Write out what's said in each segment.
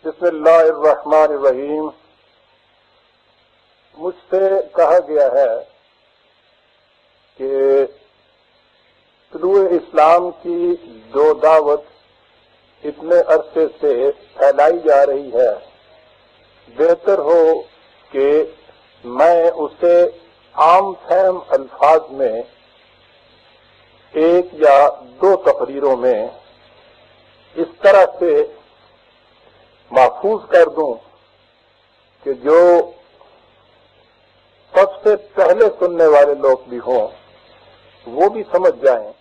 بسم اللہ الرحمن الرحیم۔ مجھ سے کہا گیا ہے کہ طلوع اسلام کی جو دعوت اتنے عرصے سے پھیلائی جا رہی ہے، بہتر ہو کہ میں اسے عام فہم الفاظ میں ایک یا دو تقریروں میں اس طرح سے محفوظ کر دوں کہ جو سب سے پہلے سننے والے لوگ بھی ہوں وہ بھی سمجھ جائیں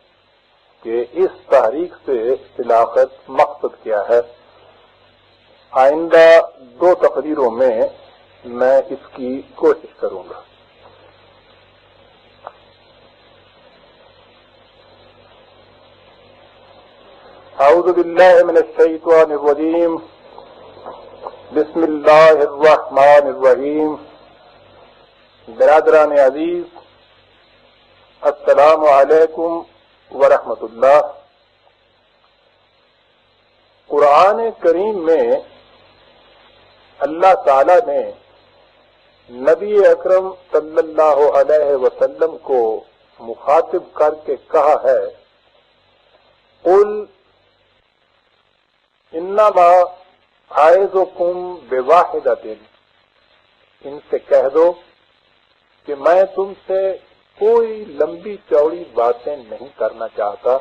کہ اس تحریک سے خلافت مقصد کیا ہے۔ آئندہ دو تقریروں میں میں اس کی کوشش کروں گا۔ اعوذ باللہ من الشیطان الرجیم، بسم اللہ الرحمن الرحیم۔ برادران عزیز، السلام علیکم ورحمۃ اللہ۔ قرآن کریم میں اللہ تعالی نے نبی اکرم صلی اللہ علیہ وسلم کو مخاطب کر کے کہا ہے، قل انما اعظکم بواحدۃ، ان سے کہہ دو کہ میں تم سے کوئی لمبی چوڑی باتیں نہیں کرنا چاہتا،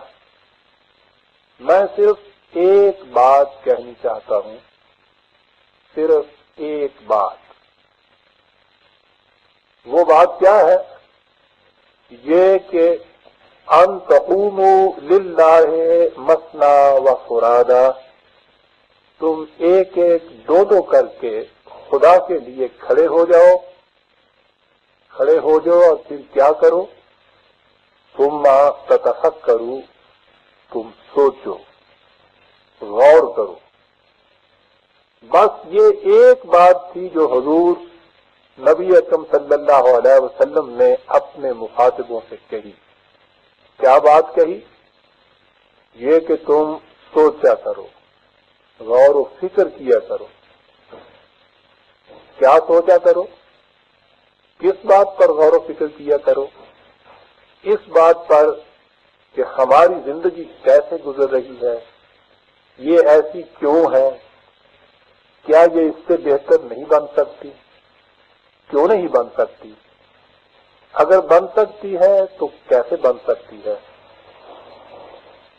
میں صرف ایک بات کہنی چاہتا ہوں، صرف ایک بات۔ وہ بات کیا ہے؟ یہ کہ ان تقوموا للہ مثنی و فرادا، تم ایک ایک دو دو کر کے خدا کے لیے کھڑے ہو جاؤ اور پھر کیا کرو؟ ثم تتفکروا، تم سوچو، غور کرو۔ بس یہ ایک بات تھی جو حضور نبی اکرم صلی اللہ علیہ وسلم نے اپنے مخاطبوں سے کہی۔ کیا بات کہی؟ یہ کہ تم سوچا کرو، غور و فکر کیا کرو۔ کیا سوچا کرو؟ کس بات پر غور و فکر کیا کرو؟ اس بات پر کہ ہماری زندگی کیسے گزر رہی ہے، یہ ایسی کیوں ہے، کیا یہ اس سے بہتر نہیں بن سکتی؟ کیوں نہیں بن سکتی؟ اگر بن سکتی ہے تو کیسے بن سکتی ہے؟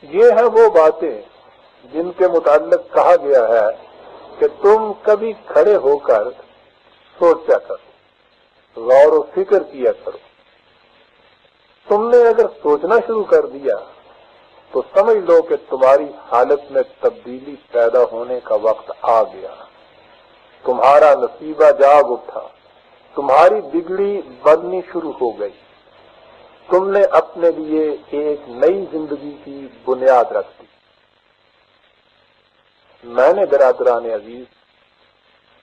یہ ہیں وہ باتیں جن کے متعلق کہا گیا ہے کہ تم کبھی کھڑے ہو کر سوچا کرو، غور و فکر کیا کرو۔ تم نے اگر سوچنا شروع کر دیا تو سمجھ لو کہ تمہاری حالت میں تبدیلی پیدا ہونے کا وقت آ گیا، تمہارا نصیبہ جاگ اٹھا، تمہاری بگڑی بننی شروع ہو گئی، تم نے اپنے لیے ایک نئی زندگی کی بنیاد رکھ دی۔ میں نے برادران عزیز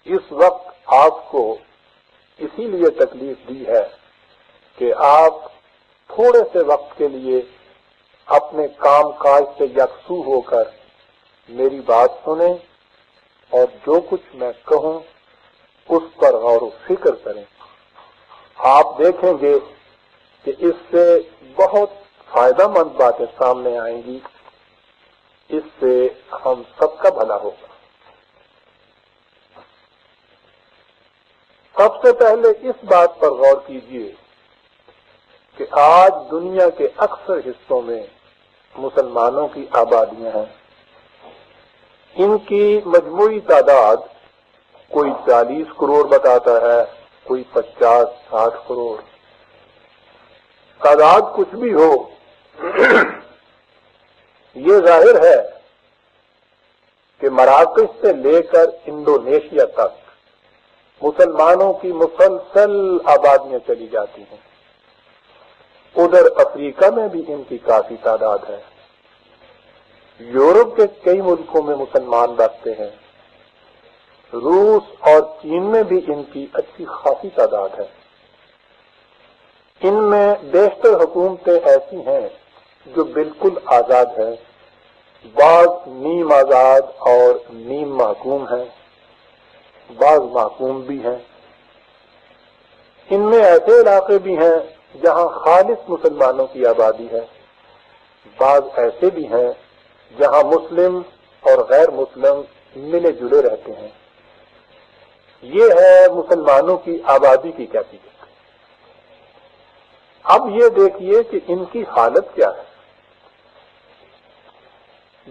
اس وقت آپ کو اسی لیے تکلیف دی ہے کہ آپ تھوڑے سے وقت کے لیے اپنے کام کاج سے یکسو ہو کر میری بات سنیں اور جو کچھ میں کہوں اس پر غور و فکر کریں۔ آپ دیکھیں گے کہ اس سے بہت فائدہ مند باتیں سامنے آئیں گی، اس سے ہم سب کا بھلا ہوگا۔ سب سے پہلے اس بات پر غور کیجئے کہ آج دنیا کے اکثر حصوں میں مسلمانوں کی آبادیاں ہیں، ان کی مجموعی تعداد کوئی 40 کروڑ بتاتا ہے، کوئی 50-60 کروڑ۔ تعداد کچھ بھی ہو، یہ ظاہر ہے کہ مراکش سے لے کر انڈونیشیا تک مسلمانوں کی مسلسل آبادیاں چلی جاتی ہیں۔ ادھر افریقہ میں بھی ان کی کافی تعداد ہے، یورپ کے کئی ملکوں میں مسلمان بستے ہیں، روس اور چین میں بھی ان کی اچھی خاصی تعداد ہے۔ ان میں بیشتر حکومتیں ایسی ہیں جو بالکل آزاد ہیں، بعض نیم آزاد اور نیم محکوم ہیں، بعض محکوم بھی ہیں، ان میں ایسے علاقے بھی ہیں جہاں خالص مسلمانوں کی آبادی ہے، بعض ایسے بھی ہیں جہاں مسلم اور غیر مسلم ملے جلے رہتے ہیں۔ یہ ہے مسلمانوں کی آبادی کی کیفیت۔ اب یہ دیکھیے کہ ان کی حالت کیا ہے۔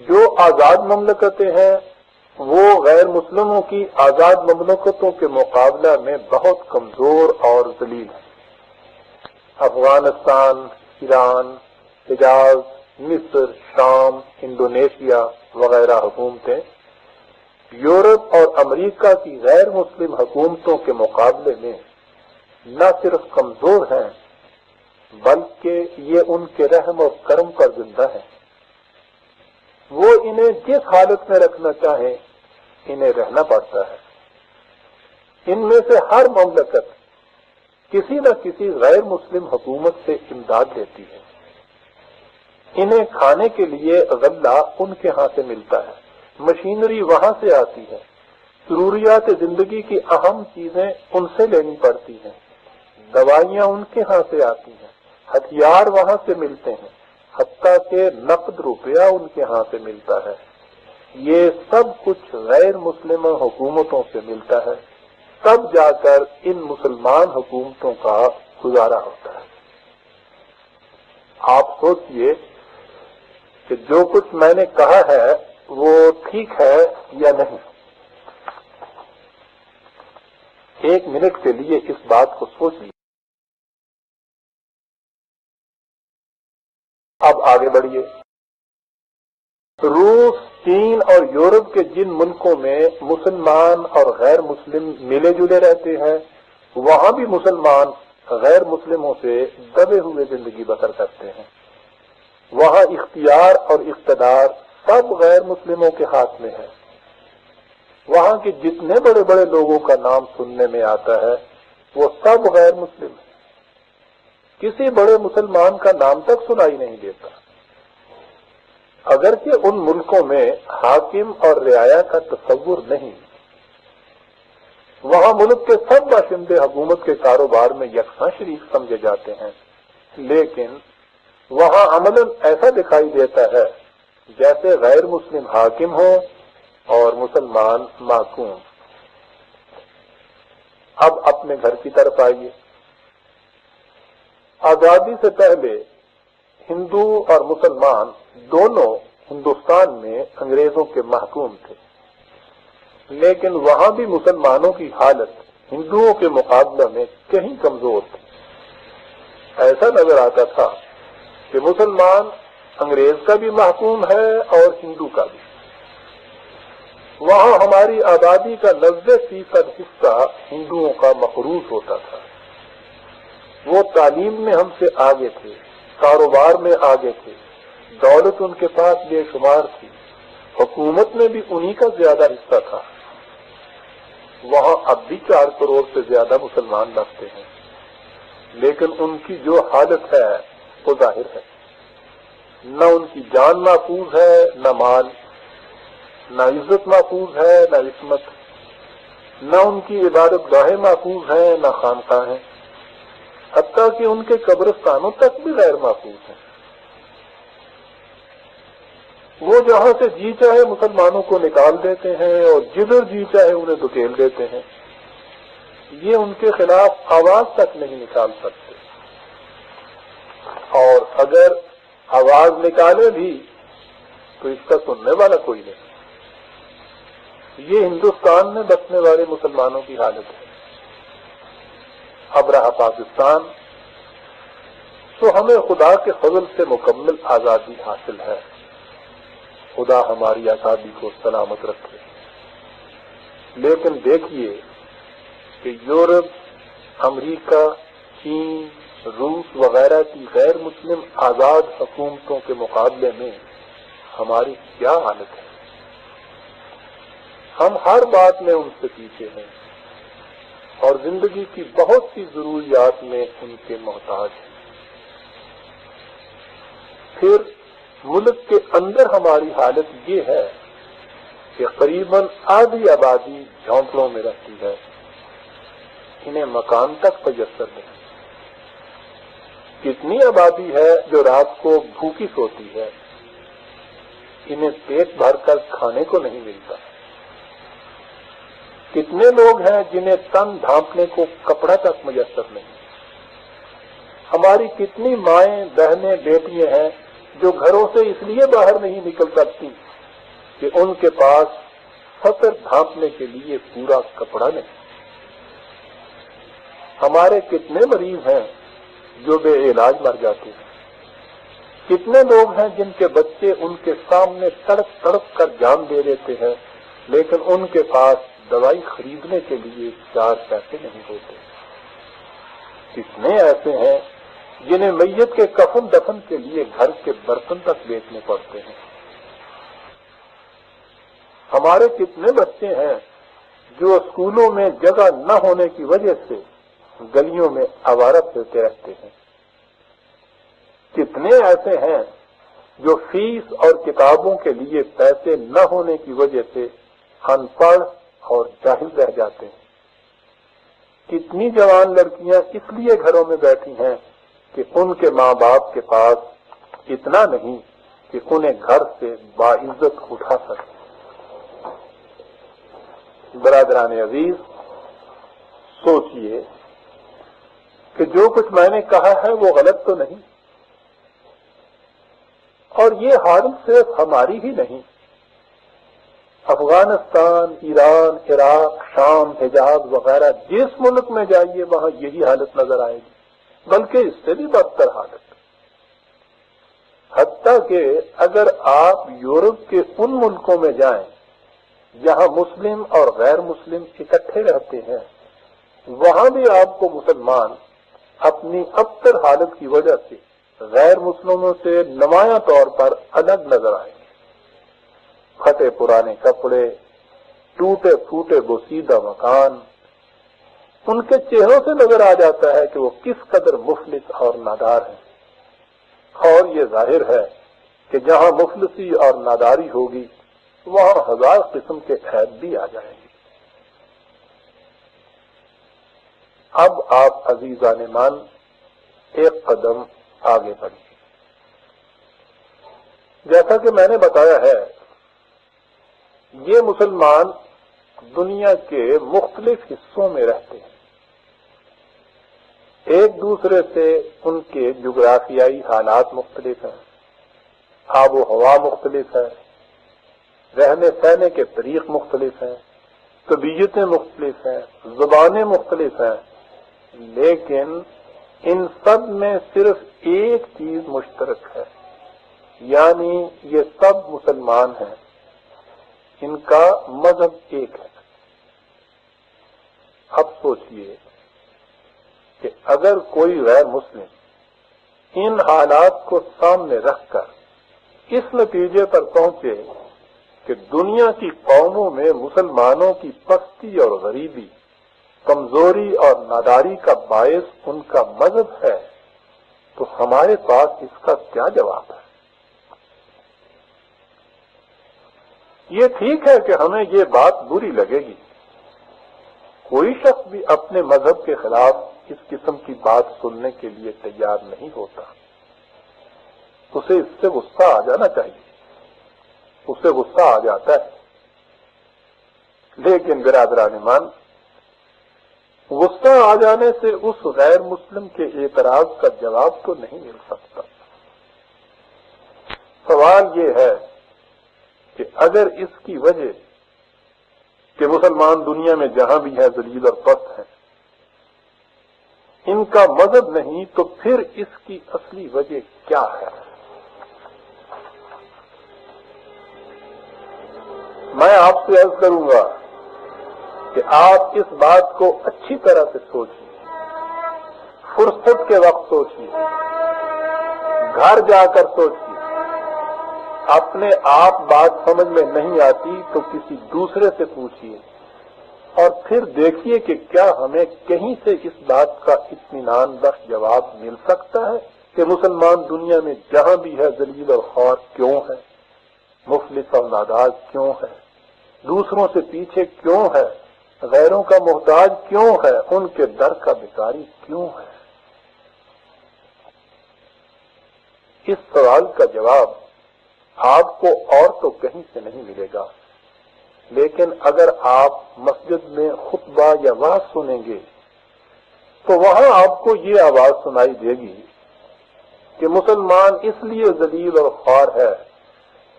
جو آزاد مملکتیں ہیں وہ غیر مسلموں کی آزاد مملکتوں کے مقابلہ میں بہت کمزور اور ذلیل ہیں۔ افغانستان، ایران، حجاز، مصر، شام، انڈونیشیا وغیرہ حکومتیں یورپ اور امریکہ کی غیر مسلم حکومتوں کے مقابلے میں نہ صرف کمزور ہیں بلکہ یہ ان کے رحم اور کرم پر زندہ ہے۔ وہ انہیں جس حالت میں رکھنا چاہیں انہیں رہنا پڑتا ہے۔ ان میں سے ہر مملکت کسی نہ کسی غیر مسلم حکومت سے امداد لیتی ہے۔ انہیں کھانے کے لیے غلہ ان کے ہاں سے ملتا ہے، مشینری وہاں سے آتی ہے، ضروریات زندگی کی اہم چیزیں ان سے لینی پڑتی ہیں، دوائیاں ان کے ہاں سے آتی ہیں، ہتھیار وہاں سے ملتے ہیں، حتیٰ کہ نقد روپیہ ان کے ہاں سے ملتا ہے۔ یہ سب کچھ غیر مسلم حکومتوں سے ملتا ہے، تب جا کر ان مسلمان حکومتوں کا گزارا ہوتا ہے۔ آپ سوچئے کہ جو کچھ میں نے کہا ہے وہ ٹھیک ہے یا نہیں۔ ایک منٹ کے لیے اس بات کو سوچ لیجیے۔ اب آگے بڑھیے۔ روس، چین اور یورپ کے جن ملکوں میں مسلمان اور غیر مسلم ملے جلے رہتے ہیں وہاں بھی مسلمان غیر مسلموں سے دبے ہوئے زندگی بسر کرتے ہیں۔ وہاں اختیار اور اقتدار سب غیر مسلموں کے ہاتھ میں ہے۔ وہاں کے جتنے بڑے بڑے لوگوں کا نام سننے میں آتا ہے وہ سب غیر مسلم ہیں۔ کسی بڑے مسلمان کا نام تک سنائی نہیں دیتا۔ اگرچہ ان ملکوں میں حاکم اور رعایا کا تصور نہیں، وہاں ملک کے سب باشندے حکومت کے کاروبار میں یکساں شریک سمجھے جاتے ہیں، لیکن وہاں عملاً ایسا دکھائی دیتا ہے جیسے غیر مسلم حاکم ہوں اور مسلمان محکوم۔ اب اپنے گھر کی طرف آئیے۔ آزادی سے پہلے ہندو اور مسلمان دونوں ہندوستان میں انگریزوں کے محکوم تھے، لیکن وہاں بھی مسلمانوں کی حالت ہندوؤں کے مقابلے میں کہیں کمزور تھی۔ ایسا نظر آتا تھا کہ مسلمان انگریز کا بھی محکوم ہے اور ہندو کا بھی۔ وہاں ہماری آبادی کا 90% حصہ ہندوؤں کا مقروض ہوتا تھا۔ وہ تعلیم میں ہم سے آگے تھے، کاروبار میں آگے تھے، دولت ان کے پاس بے شمار تھی، حکومت میں بھی انہی کا زیادہ حصہ تھا۔ وہاں اب بھی 4 کروڑ سے زیادہ مسلمان بستے ہیں، لیکن ان کی جو حالت ہے وہ ظاہر ہے۔ نہ ان کی جان محفوظ ہے، نہ مال، نہ عزت محفوظ ہے، نہ عصمت، نہ ان کی عبادت گاہیں محفوظ ہیں، نہ خانقاہیں، حتیٰ کہ ان کے قبرستانوں تک بھی غیر محفوظ ہیں۔ وہ جہاں سے جی چاہے مسلمانوں کو نکال دیتے ہیں اور جدھر جی چاہے انہیں دھکیل دیتے ہیں۔ یہ ان کے خلاف آواز تک نہیں نکال سکتے، اور اگر آواز نکالے بھی تو اس کا سننے والا کوئی نہیں۔ یہ ہندوستان میں بسنے والے مسلمانوں کی حالت ہے۔ اب رہا پاکستان، تو ہمیں خدا کے فضل سے مکمل آزادی حاصل ہے۔ خدا ہماری آزادی کو سلامت رکھے۔ لیکن دیکھیے کہ یورپ، امریکہ، چین، روس وغیرہ کی غیر مسلم آزاد حکومتوں کے مقابلے میں ہماری کیا حالت ہے۔ ہم ہر بات میں ان سے پیچھے ہیں اور زندگی کی بہت سی ضروریات میں ان کے محتاج ہیں۔ پھر ملک کے اندر ہماری حالت یہ ہے کہ قریباً آدھی آبادی جھونپڑوں میں رہتی ہے، انہیں مکان تک میسر نہیں۔ کتنی آبادی ہے جو رات کو بھوکی سوتی ہے، انہیں پیٹ بھر کر کھانے کو نہیں ملتا۔ کتنے لوگ ہیں جنہیں تن ڈھانپنے کو کپڑا تک میسر نہیں۔ ہماری کتنی مائیں، بہنیں، بیٹیاں ہیں جو گھروں سے اس لیے باہر نہیں نکل سکتی کہ ان کے پاس سطر ڈھانپنے کے لیے پورا کپڑا نہیں۔ ہمارے کتنے مریض ہیں جو بے علاج مر جاتے ہیں۔ کتنے لوگ ہیں جن کے بچے ان کے سامنے تڑپ تڑپ کر جان دے دیتے ہیں، لیکن ان کے پاس دوائی خریدنے کے لیے 4 پیسے نہیں ہوتے۔ کتنے ایسے ہیں جنہیں میت کے کفن دفن کے لیے گھر کے برتن تک بیچنے پڑتے ہیں۔ ہمارے کتنے بچے ہیں جو اسکولوں میں جگہ نہ ہونے کی وجہ سے گلیوں میں آوارہ پھرتے رہتے ہیں۔ کتنے ایسے ہیں جو فیس اور کتابوں کے لیے پیسے نہ ہونے کی وجہ سے ان پڑھ اور جاہل رہ جاتے ہیں۔ کتنی جوان لڑکیاں اس لیے گھروں میں بیٹھی ہیں کہ ان کے ماں باپ کے پاس اتنا نہیں کہ انہیں گھر سے باعزت اٹھا سکے۔ برادران عزیز، سوچئے کہ جو کچھ میں نے کہا ہے وہ غلط تو نہیں، اور یہ حالت صرف ہماری ہی نہیں، افغانستان، ایران، عراق، شام، حجاز وغیرہ جس ملک میں جائیے وہاں یہی حالت نظر آئے گی، بلکہ اس سے بھی بدتر حالت۔ حتیٰ کہ اگر آپ یورپ کے ان ملکوں میں جائیں جہاں مسلم اور غیر مسلم اکٹھے رہتے ہیں، وہاں بھی آپ کو مسلمان اپنی ابتر حالت کی وجہ سے غیر مسلموں سے نمایاں طور پر الگ نظر آئیں گے۔ پھٹے پرانے کپڑے، ٹوٹے پھوٹے بوسیدہ مکان، ان کے چہروں سے نظر آ جاتا ہے کہ وہ کس قدر مفلس اور نادار ہیں۔ اور یہ ظاہر ہے کہ جہاں مفلسی اور ناداری ہوگی وہاں 1000 قسم کے عیب بھی آ جائیں گے۔ اب آپ عزیزان مان ایک قدم آگے بڑھیں۔ جیسا کہ میں نے بتایا ہے، یہ مسلمان دنیا کے مختلف حصوں میں رہتے ہیں۔ ایک دوسرے سے ان کے جغرافیائی حالات مختلف ہیں، آب و ہوا مختلف ہے، رہنے سہنے کے طریق مختلف ہیں، طبیعتیں مختلف ہیں، زبانیں مختلف ہیں، لیکن ان سب میں صرف ایک چیز مشترک ہے، یعنی یہ سب مسلمان ہیں، ان کا مذہب ایک ہے۔ اب سوچئے کہ اگر کوئی غیر مسلم ان حالات کو سامنے رکھ کر اس نتیجے پر پہنچے کہ دنیا کی قوموں میں مسلمانوں کی پستی اور غریبی، کمزوری اور ناداری کا باعث ان کا مذہب ہے، تو ہمارے پاس اس کا کیا جواب ہے؟ یہ ٹھیک ہے کہ ہمیں یہ بات بری لگے گی، کوئی شخص بھی اپنے مذہب کے خلاف اس قسم کی بات سننے کے لیے تیار نہیں ہوتا، اسے اس سے غصہ آ جانا چاہیے، اسے غصہ آ جاتا ہے۔ لیکن برادران ایمان، غصہ آ جانے سے اس غیر مسلم کے اعتراض کا جواب تو نہیں مل سکتا۔ سوال یہ ہے کہ اگر اس کی وجہ کہ مسلمان دنیا میں جہاں بھی ہے ذلیل اور پست ہیں، ان کا مذہب نہیں، تو پھر اس کی اصلی وجہ کیا ہے؟ میں آپ سے عرض کروں گا کہ آپ اس بات کو اچھی طرح سے سوچیے، فرصت کے وقت سوچیے، گھر جا کر سوچیے، اپنے آپ بات سمجھ میں نہیں آتی تو کسی دوسرے سے پوچھیے، اور پھر دیکھیے کہ کیا ہمیں کہیں سے اس بات کا اطمینان بخش جواب مل سکتا ہے کہ مسلمان دنیا میں جہاں بھی ہے ذلیل اور خوار کیوں ہے، مفلس اور نادار کیوں ہے، دوسروں سے پیچھے کیوں ہے، غیروں کا محتاج کیوں ہے، ان کے در کا بھکاری کیوں ہے؟ اس سوال کا جواب آپ کو اور تو کہیں سے نہیں ملے گا، لیکن اگر آپ مسجد میں خطبہ یا وعظ سنیں گے تو وہاں آپ کو یہ آواز سنائی دے گی کہ مسلمان اس لیے ذلیل اور خوار ہے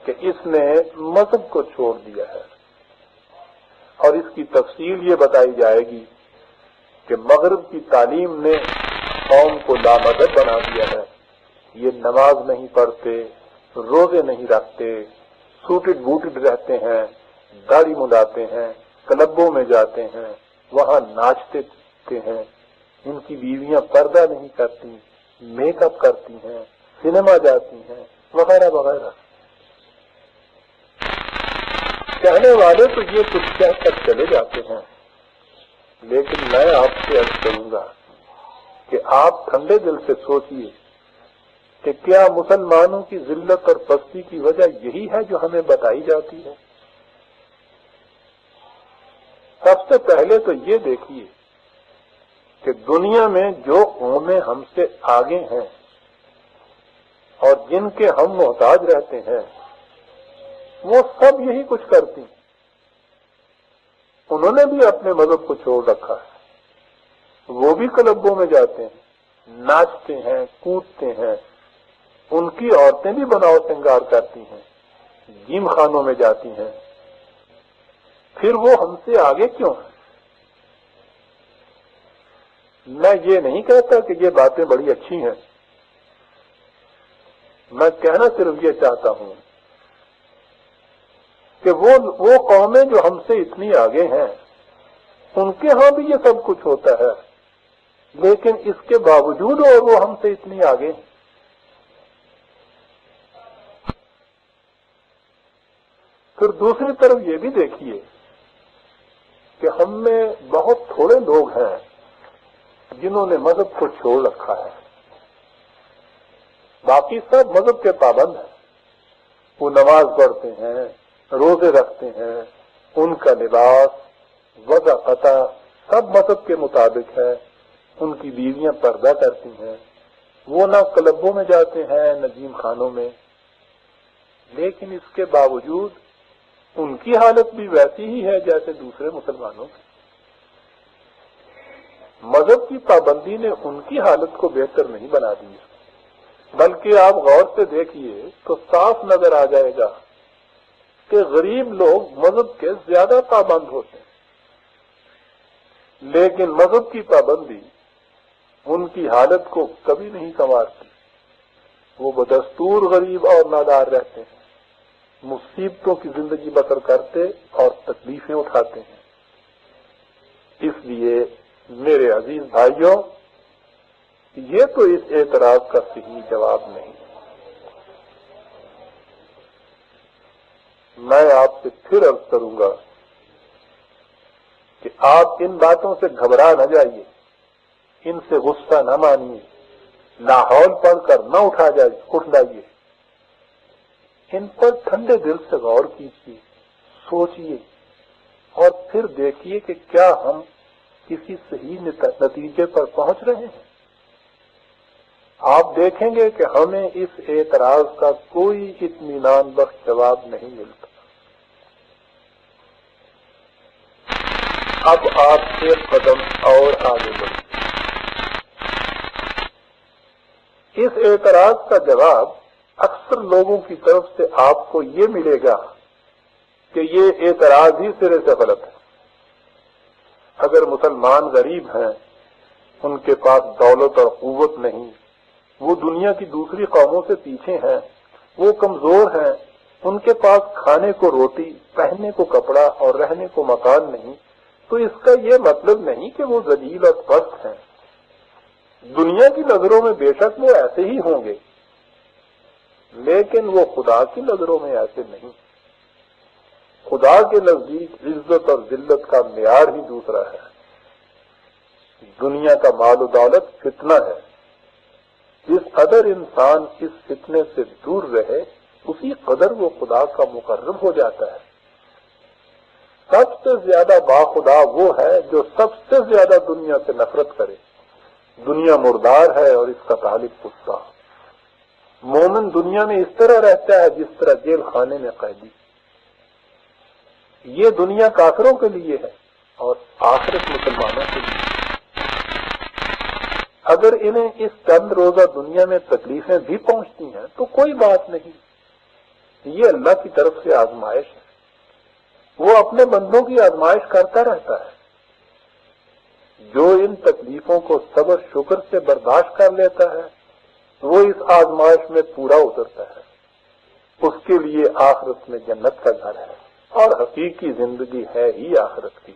کہ اس نے مذہب کو چھوڑ دیا ہے، اور اس کی تفصیل یہ بتائی جائے گی کہ مغرب کی تعلیم نے قوم کو لامذہب بنا دیا ہے، یہ نماز نہیں پڑھتے، روزے نہیں رکھتے، سوٹڈ بوٹڈ رہتے ہیں، داڑھی مڈاتے ہیں، کلبوں میں جاتے ہیں، وہاں ناچتے ہیں، ان کی بیویاں پردہ نہیں کرتی، میک اپ کرتی ہیں، سنیما جاتی ہیں، وغیرہ وغیرہ۔ کہنے والے تو یہ کچھ کہہ کر چلے جاتے ہیں، لیکن میں آپ سے عرض کروں گا کہ آپ ٹھنڈے دل سے سوچئے کہ کیا مسلمانوں کی ذلت اور پستی کی وجہ یہی ہے جو ہمیں بتائی جاتی ہے؟ سب سے پہلے تو یہ دیکھیے کہ دنیا میں جو قومیں ہم سے آگے ہیں اور جن کے ہم محتاج رہتے ہیں وہ سب یہی کچھ کرتی ہیں۔ انہوں نے بھی اپنے مذہب کو چھوڑ رکھا ہے، وہ بھی کلبوں میں جاتے ہیں، ناچتے ہیں، کودتے ہیں، ان کی عورتیں بھی بناؤ سنگار کرتی ہیں، جیم خانوں میں جاتی ہیں، پھر وہ ہم سے آگے کیوں ہیں؟ میں یہ نہیں کہتا کہ یہ باتیں بڑی اچھی ہیں، میں کہنا صرف یہ چاہتا ہوں کہ وہ قومیں جو ہم سے اتنی آگے ہیں ان کے ہاں بھی یہ سب کچھ ہوتا ہے، لیکن اس کے باوجود اور وہ ہم سے اتنی آگے ہیں۔ پھر دوسری طرف یہ بھی دیکھیے کہ ہم میں بہت تھوڑے لوگ ہیں جنہوں نے مذہب کو چھوڑ رکھا ہے، باقی سب مذہب کے پابند ہیں، وہ نماز پڑھتے ہیں، روزے رکھتے ہیں، ان کا لباس وضع قطع سب مذہب کے مطابق ہے، ان کی بیویاں پردہ کرتی ہیں، وہ نہ کلبوں میں جاتے ہیں نہ جیم خانوں میں، لیکن اس کے باوجود ان کی حالت بھی ویسی ہی ہے جیسے دوسرے مسلمانوں کی۔ مذہب کی پابندی نے ان کی حالت کو بہتر نہیں بنا دی، بلکہ آپ غور سے دیکھیے تو صاف نظر آ جائے گا کہ غریب لوگ مذہب کے زیادہ پابند ہوتے ہیں، لیکن مذہب کی پابندی ان کی حالت کو کبھی نہیں سنوارتی، وہ بدستور غریب اور نادار رہتے ہیں، مصیبتوں کی زندگی بسر کرتے اور تکلیفیں اٹھاتے ہیں۔ اس لیے میرے عزیز بھائیوں، یہ تو اس اعتراض کا صحیح جواب نہیں۔ میں آپ سے پھر عرض کروں گا کہ آپ ان باتوں سے گھبرا نہ جائیے، ان سے غصہ نہ مانیے، لاحول پڑھ کر نہ اٹھ جائیے، ان پر ٹھنڈے دل سے غور کیجیے، سوچیے، اور پھر دیکھیے کہ کیا ہم کسی صحیح نتیجے پر پہنچ رہے ہیں۔ آپ دیکھیں گے کہ ہمیں اس اعتراض کا کوئی اطمینان بخش جواب نہیں ملتا۔ اب آپ ایک قدم اور آگے بڑھیں۔ اس اعتراض کا جواب اکثر لوگوں کی طرف سے آپ کو یہ ملے گا کہ یہ اعتراض ہی سرے سے غلط ہے۔ اگر مسلمان غریب ہیں، ان کے پاس دولت اور قوت نہیں، وہ دنیا کی دوسری قوموں سے پیچھے ہیں، وہ کمزور ہیں، ان کے پاس کھانے کو روٹی، پہننے کو کپڑا اور رہنے کو مکان نہیں، تو اس کا یہ مطلب نہیں کہ وہ ذلیل اور پست ہیں۔ دنیا کی نظروں میں بے شک وہ ایسے ہی ہوں گے، لیکن وہ خدا کی نظروں میں ایسے نہیں۔ خدا کے نزدیک عزت اور ذلت کا معیار ہی دوسرا ہے۔ دنیا کا مال و دولت فتنہ ہے، جس قدر انسان اس فتنے سے دور رہے اسی قدر وہ خدا کا مقرب ہو جاتا ہے۔ سب سے زیادہ باخدا وہ ہے جو سب سے زیادہ دنیا سے نفرت کرے. دنیا مردار ہے اور اس کا طالب کتا. مومن دنیا میں اس طرح رہتا ہے جس طرح جیل خانے میں قیدی. یہ دنیا کافروں کے لیے ہے اور آخرت مسلمانوں کے لیے. اگر انہیں اس چند روزہ دنیا میں تکلیفیں بھی پہنچتی ہیں تو کوئی بات نہیں. یہ اللہ کی طرف سے آزمائش ہے. وہ اپنے بندوں کی آزمائش کرتا رہتا ہے. جو ان تکلیفوں کو صبر شکر سے برداشت کر لیتا ہے وہ اس آزمائش میں پورا اترتا ہے. اس کے لیے آخرت میں جنت کا گھر ہے اور حقیقی زندگی ہے ہی آخرت کی.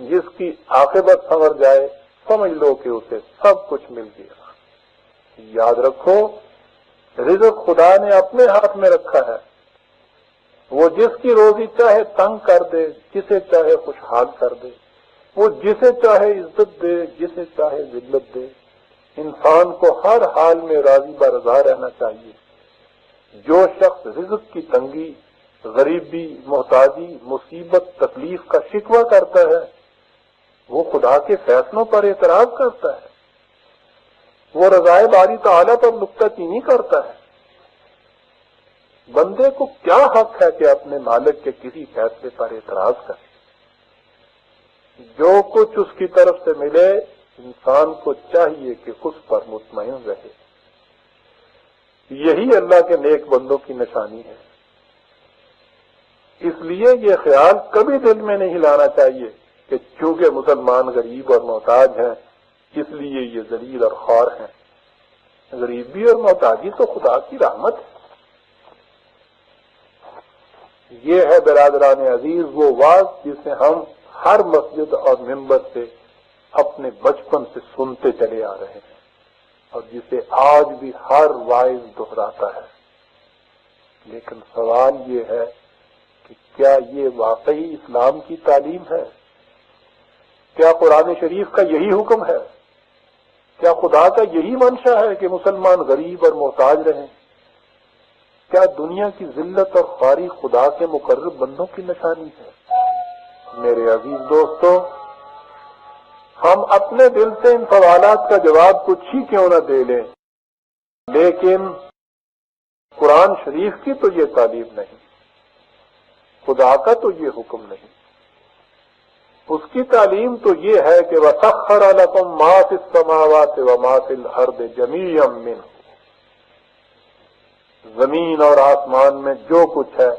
جس کی عاقبت سنور جائے سمجھ لو کہ اسے سب کچھ مل گیا. یاد رکھو رزق خدا نے اپنے ہاتھ میں رکھا ہے. وہ جس کی روزی چاہے تنگ کر دے، جسے چاہے خوشحال کر دے. وہ جسے چاہے عزت دے، جسے چاہے ذلت دے. انسان کو ہر حال میں راضی برضا رہنا چاہیے. جو شخص رزق کی تنگی، غریبی، محتاجی، مصیبت، تکلیف کا شکوہ کرتا ہے وہ خدا کے فیصلوں پر اعتراض کرتا ہے. وہ رضائے باری تعالیٰ پر نکتہ چینی کرتا ہے. بندے کو کیا حق ہے کہ اپنے مالک کے کسی فیصلے پر اعتراض کرے؟ جو کچھ اس کی طرف سے ملے انسان کو چاہیے کہ اس پر مطمئن رہے. یہی اللہ کے نیک بندوں کی نشانی ہے. اس لیے یہ خیال کبھی دل میں نہیں لانا چاہیے کہ چونکہ مسلمان غریب اور محتاج ہیں اس لیے یہ ذلیل اور خوار ہیں. غریبی اور محتاجی تو خدا کی رحمت ہے. یہ ہے برادران عزیز وہ واز جسے ہم ہر مسجد اور ممبر سے اپنے بچپن سے سنتے چلے آ رہے ہیں اور جسے آج بھی ہر وائز دہراتا ہے. لیکن سوال یہ ہے کہ کیا یہ واقعی اسلام کی تعلیم ہے؟ کیا قرآن شریف کا یہی حکم ہے؟ کیا خدا کا یہی منشا ہے کہ مسلمان غریب اور محتاج رہیں؟ کیا دنیا کی ذلت اور خواری خدا کے مقرب بندوں کی نشانی ہے؟ میرے عزیز دوستو، ہم اپنے دل سے ان سوالات کا جواب کچھ ہی کیوں نہ دے لیں، لیکن قرآن شریف کی تو یہ تعلیم نہیں، خدا کا تو یہ حکم نہیں. اس کی تعلیم تو یہ ہے کہ وَسَخَّرَ لَكُم مَّا فِي السَّمَاوَاتِ وَمَا فِي الْأَرْضِ جَمِيعًا مِّنْهُ. زمین اور آسمان میں جو کچھ ہے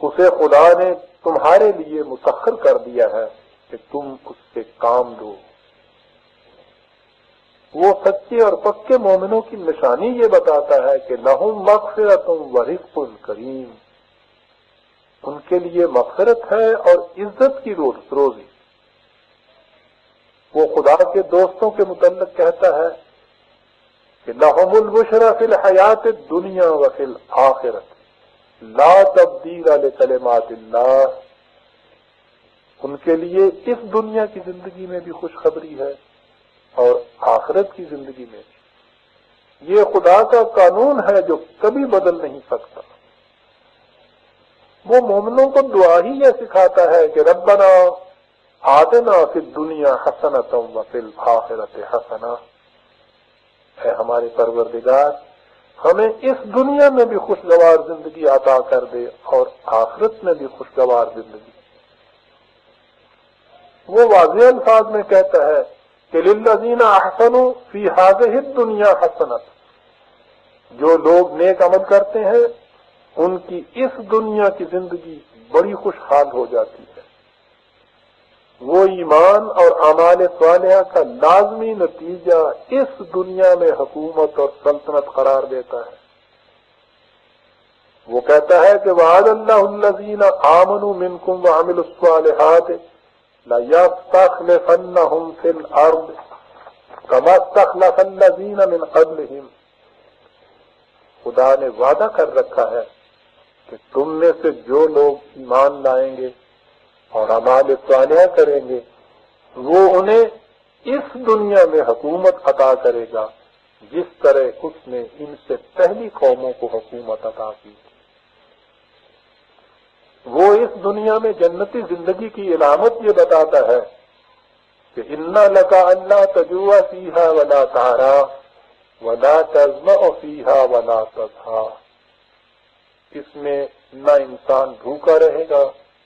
اسے خدا نے تمہارے لیے مسخر کر دیا ہے کہ تم اس سے کام لو. وہ سچے اور پکے مومنوں کی نشانی یہ بتاتا ہے کہ لَهُم مَغْفِرَةٌ وَرِزْقٌ کریم. ان کے لیے مغفرت ہے اور عزت کی روزی. وہ خدا کے دوستوں کے متعلق کہتا ہے کہ لَهُمُ الْبُشْرَى فِي الْحَيَاةِ الدُّنْيَا وَفِي الْآخِرَةِ لَا تَبْدِيلَ لِكَلِمَاتِ اللَّهِ. ان کے لیے اس دنیا کی زندگی میں بھی خوشخبری ہے اور آخرت کی زندگی میں بھی. یہ خدا کا قانون ہے جو کبھی بدل نہیں سکتا. وہ مومنوں کو دعا ہی یہ سکھاتا ہے کہ ربنا آتنا فی الدنیا حسنۃ وفی الآخرۃ حسنہ. اے ہمارے پروردگار ہمیں اس دنیا میں بھی خوشگوار زندگی عطا کر دے اور آخرت میں بھی خوشگوار زندگی. وہ واضح الفاظ میں کہتا ہے کہ للذین احسنوا فی ہذہ الدنیا حسنۃ. جو لوگ نیک عمل کرتے ہیں ان کی اس دنیا کی زندگی بڑی خوشحال ہو جاتی ہے. وہ ایمان اور اعمال صالحہ کا لازمی نتیجہ اس دنیا میں حکومت اور سلطنت قرار دیتا ہے. وہ کہتا ہے کہ وعد اللہ الذین آمنوا منکم وعملوا الصالحات لَيَسْتَخْلِفَنَّهُمْ فِي الْأَرْضِ كَمَا اسْتَخْلَفَ الَّذِينَ مِنْ قَبْلِهِمْ. خدا نے وعدہ کر رکھا ہے کہ تم میں سے جو لوگ ایمان لائیں گے اور اعمال صالحہ کریں گے وہ انہیں اس دنیا میں حکومت عطا کرے گا جس طرح اس نے ان سے پہلی قوموں کو حکومت عطا کی. وہ اس دنیا میں جنتی زندگی کی علامت یہ بتاتا ہے کہ انا لکا اللہ تجوع فیہا ولا تعرا ولا تظمأ فیہا ولا تضحا، اس میں نہ انسان بھوکا رہے گا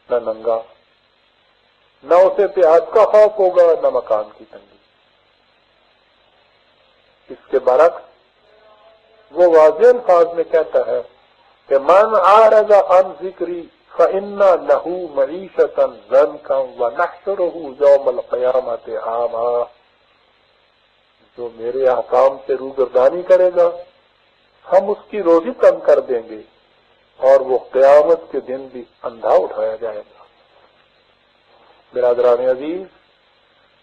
نہ ننگا، نہ اسے پیاس کا خوف ہوگا نہ مکان کی تنگی۔ اس کے برعکس وہ واضح الفاظ میں کہتا ہے کہ من اعرض عن ذکری فإن له معیشة ضنکا ونحشره یوم القیامۃ اعما، جو میرے احکام سے روگردانی کرے گا ہم اس کی روزی کم کر دیں گے اور وہ قیامت کے دن بھی اندھا اٹھایا جائے گا۔ برادران عزیز،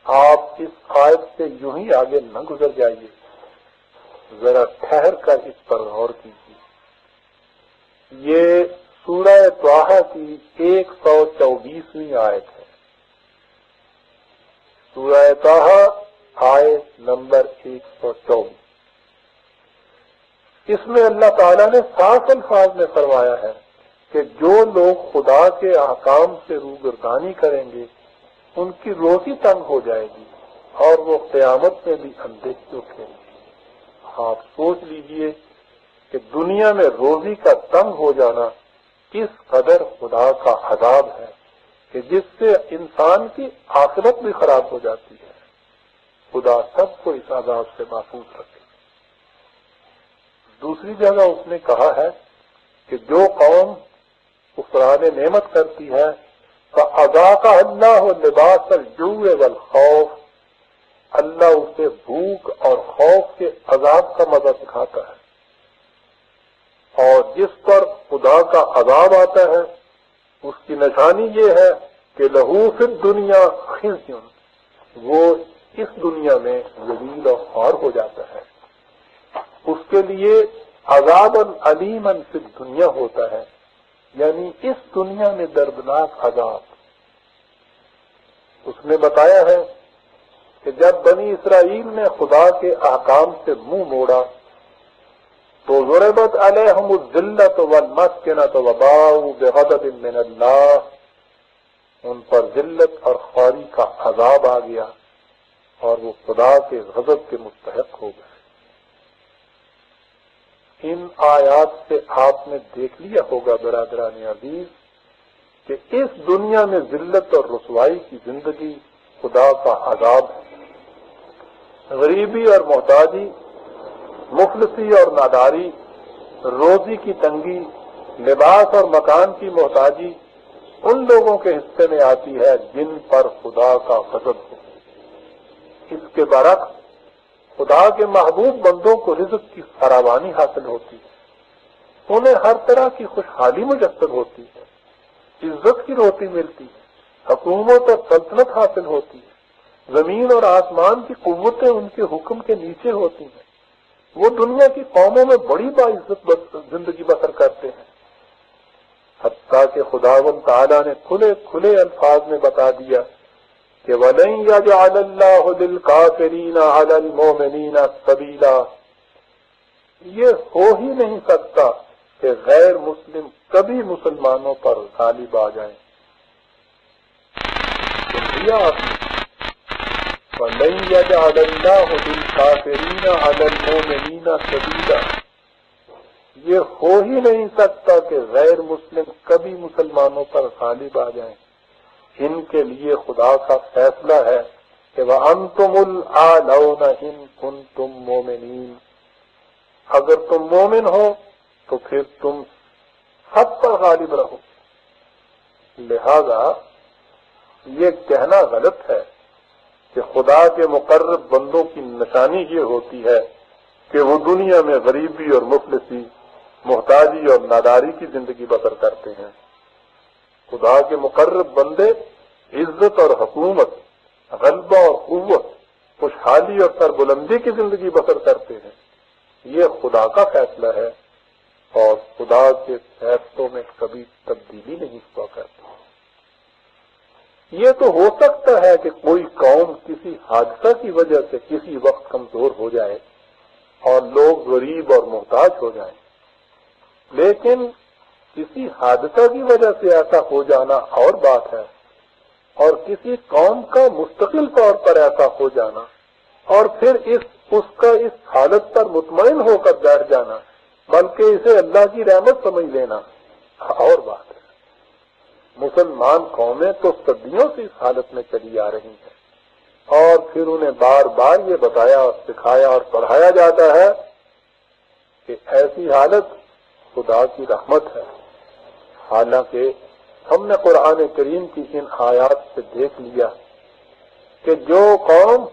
آپ اس آیت سے یوں ہی آگے نہ گزر جائیے، ذرا ٹھہر کر اس پر غور کیجیے۔ یہ سورہ طٰہٰ کی 124ویں آیت ہے۔ سورہ طٰہٰ آیت نمبر 124۔ اس میں اللہ تعالیٰ نے صاف الفاظ میں فرمایا ہے کہ جو لوگ خدا کے احکام سے روگردانی کریں گے ان کی روزی تنگ ہو جائے گی اور وہ قیامت میں بھی اندھے اٹھیں گے۔ آپ سوچ لیجئے کہ دنیا میں روزی کا تنگ ہو جانا کس قدر خدا کا عذاب ہے کہ جس سے انسان کی آخرت بھی خراب ہو جاتی ہے۔ خدا سب کو اس عذاب سے محفوظ رکھے۔ دوسری جگہ اس نے کہا ہے کہ جو قوم کفران نعمت کرتی ہے فَأَذَاقَهَا اللَّهُ لِبَاسَ الْجُوعِ وَالْخَوْفِ، اللہ اسے بھوک اور خوف کے عذاب کا مزہ سکھاتا ہے، اور جس پر خدا کا عذاب آتا ہے اس کی نشانی یہ ہے کہ لہو فی الدنیا خزی، وہ اس دنیا میں ذلیل اور خوار ہو جاتا ہے، اس کے لیے عذاب علیما فی الدنیا ہوتا ہے، یعنی اس دنیا میں دردناک عذاب۔ اس نے بتایا ہے کہ جب بنی اسرائیل نے خدا کے احکام سے منہ موڑا تو ضربت علیہم الذلۃ والمسکنۃ وباؤوا بغضب من اللہ، ان پر ذلت اور خواری کا عذاب آ گیا اور وہ خدا کے غضب کے مستحق ہو گئے۔ ان آیات سے آپ نے دیکھ لیا ہوگا برادران عزیز کہ اس دنیا میں ذلت اور رسوائی کی زندگی خدا کا عذاب ہے۔ غریبی اور محتاجی، مفلسی اور ناداری، روزی کی تنگی، لباس اور مکان کی محتاجی ان لوگوں کے حصے میں آتی ہے جن پر خدا کا غضب ہو۔ اس کے برعکس خدا کے محبوب بندوں کو رزق کی فراوانی حاصل ہوتی ہے، انہیں ہر طرح کی خوشحالی میسر ہوتی ہے، عزت کی روٹی ملتی ہے، حکومت اور سلطنت حاصل ہوتی ہے، زمین اور آسمان کی قوتیں ان کے حکم کے نیچے ہوتی ہیں، وہ دنیا کی قوموں میں بڑی باعزت زندگی بسر کرتے ہیں، حتیٰ کہ خداوند تعالیٰ نے کھلے کھلے الفاظ میں بتا دیا کہ وَلَن يَجْعَلَ اللَّهُ لِلْكَافِرِينَ عَلَى الْمُؤْمِنِينَ سَبِيلًا، یہ ہو ہی نہیں سکتا کہ غیر مسلم کبھی مسلمانوں پر غالب آ جائیں۔ آپ نے وَلَن يَجْعَلَ اللَّهُ لِلْكَافِرِينَ عَلَى الْمُؤْمِنِينَ سَبِيلًا، یہ ہو ہی نہیں سکتا کہ غیر مسلم کبھی مسلمانوں پر غالب آ جائیں۔ ان کے لیے خدا کا فیصلہ ہے کہ وَأَنْتُمُ الْأَعْلَوْنَ إِن كُنتُم مُؤْمِنِينَ، اگر تم مومن ہو تو پھر تم سب پر غالب رہو۔ لہذا یہ کہنا غلط ہے کہ خدا کے مقرب بندوں کی نشانی یہ ہوتی ہے کہ وہ دنیا میں غریبی اور مفلسی، محتاجی اور ناداری کی زندگی بسر کرتے ہیں۔ خدا کے مقرب بندے عزت اور حکومت، غلبہ اور قوت، خوشحالی اور سربلندی کی زندگی بسر کرتے ہیں۔ یہ خدا کا فیصلہ ہے اور خدا کے فیصلوں میں کبھی تبدیلی نہیں ہوا کرتی۔ یہ تو ہو سکتا ہے کہ کوئی قوم کسی حادثہ کی وجہ سے کسی وقت کمزور ہو جائے اور لوگ غریب اور محتاج ہو جائیں، لیکن کسی حادثہ کی وجہ سے ایسا ہو جانا اور بات ہے، اور کسی قوم کا مستقل طور پر ایسا ہو جانا اور پھر اس کا اس حالت پر مطمئن ہو کر بیٹھ جانا، بلکہ اسے اللہ کی رحمت سمجھ لینا اور بات ہے۔ مسلمان قومیں تو صدیوں سے اس حالت میں چلی آ رہی ہیں، اور پھر انہیں بار بار یہ بتایا اور سکھایا اور پڑھایا جاتا ہے کہ ایسی حالت خدا کی رحمت ہے۔ حالانکہ ہم نے قرآن کریم کی ان آیات سے دیکھ لیا کہ جو قوم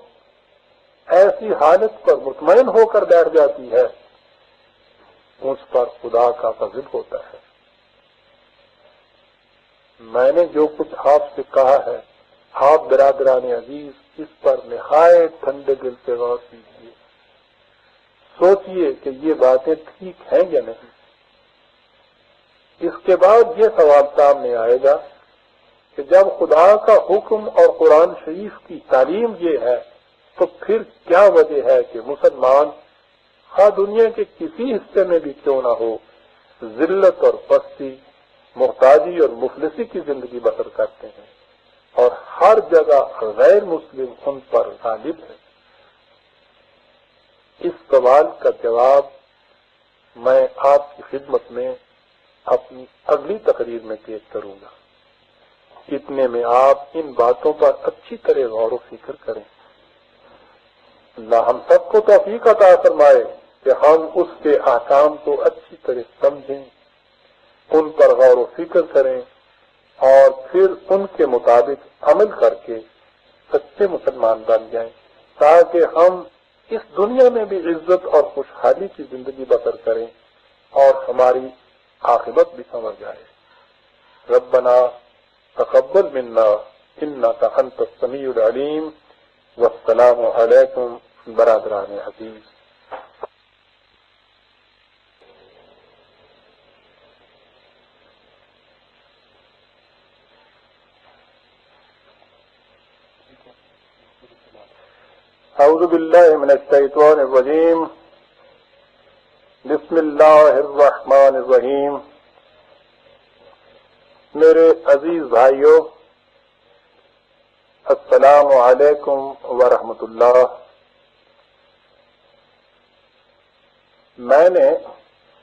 ایسی حالت پر مطمئن ہو کر بیٹھ جاتی ہے اس پر خدا کا غضب ہوتا ہے۔ میں نے جو کچھ آپ سے کہا ہے، آپ برادران عزیز اس پر نہایت ٹھنڈے دل سے غور کیجیے، سوچئے کہ یہ باتیں ٹھیک ہیں یا نہیں۔ اس کے بعد یہ سوال سامنے آئے گا کہ جب خدا کا حکم اور قرآن شریف کی تعلیم یہ ہے تو پھر کیا وجہ ہے کہ مسلمان ہر دنیا کے کسی حصے میں بھی کیوں نہ ہو ذلت اور پستی، محتاجی اور مفلسی کی زندگی بسر کرتے ہیں، اور ہر جگہ غیر مسلم ان پر غالب ہے۔ اس سوال کا جواب میں آپ کی خدمت میں اپنی اگلی تقریر میں پیش کروں گا۔ اتنے میں آپ ان باتوں پر اچھی طرح غور و فکر کریں۔ اللہ ہم سب کو توفیق عطا فرمائے کہ ہم اس کے احکام کو اچھی طرح سمجھیں، ان پر غور و فکر کریں اور پھر ان کے مطابق عمل کر کے سچے مسلمان بن جائیں، تاکہ ہم اس دنیا میں بھی عزت اور خوشحالی کی زندگی بسر کریں اور ہماری عاقبت بھی سمجھ جائے۔ ربنا تقبل منا انک انت السمیع العلیم، والسلام علیکم برادران عزیز۔ اعوذ باللہ من الشیطان الرجیم، بسم اللہ الرحمن الرحیم۔ میرے عزیز بھائیو، السلام علیکم ورحمۃ اللہ۔ میں نے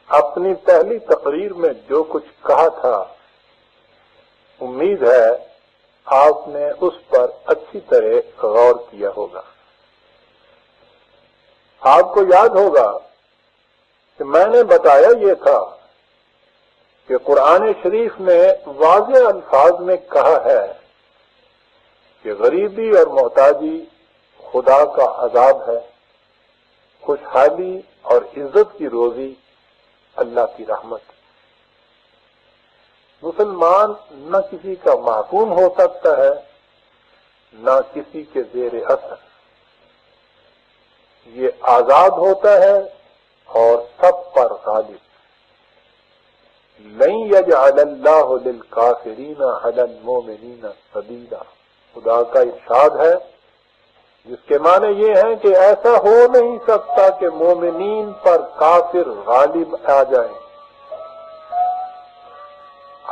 اپنی پہلی تقریر میں جو کچھ کہا تھا، امید ہے آپ نے اس پر اچھی طرح غور کیا ہوگا۔ آپ کو یاد ہوگا کہ میں نے بتایا یہ تھا کہ قرآن شریف نے واضح الفاظ میں کہا ہے کہ غریبی اور محتاجی خدا کا عذاب ہے، خوشحالی اور عزت کی روزی اللہ کی رحمت۔ مسلمان نہ کسی کا محکوم ہو سکتا ہے، نہ کسی کے زیر اثر، یہ آزاد ہوتا ہے اور سب پر غالب۔ لن یجعل اللہ للکافرین علی المؤمنین سبیلا، خدا کا ارشاد ہے جس کے معنی یہ ہے کہ ایسا ہو نہیں سکتا کہ مومنین پر کافر غالب آ جائیں۔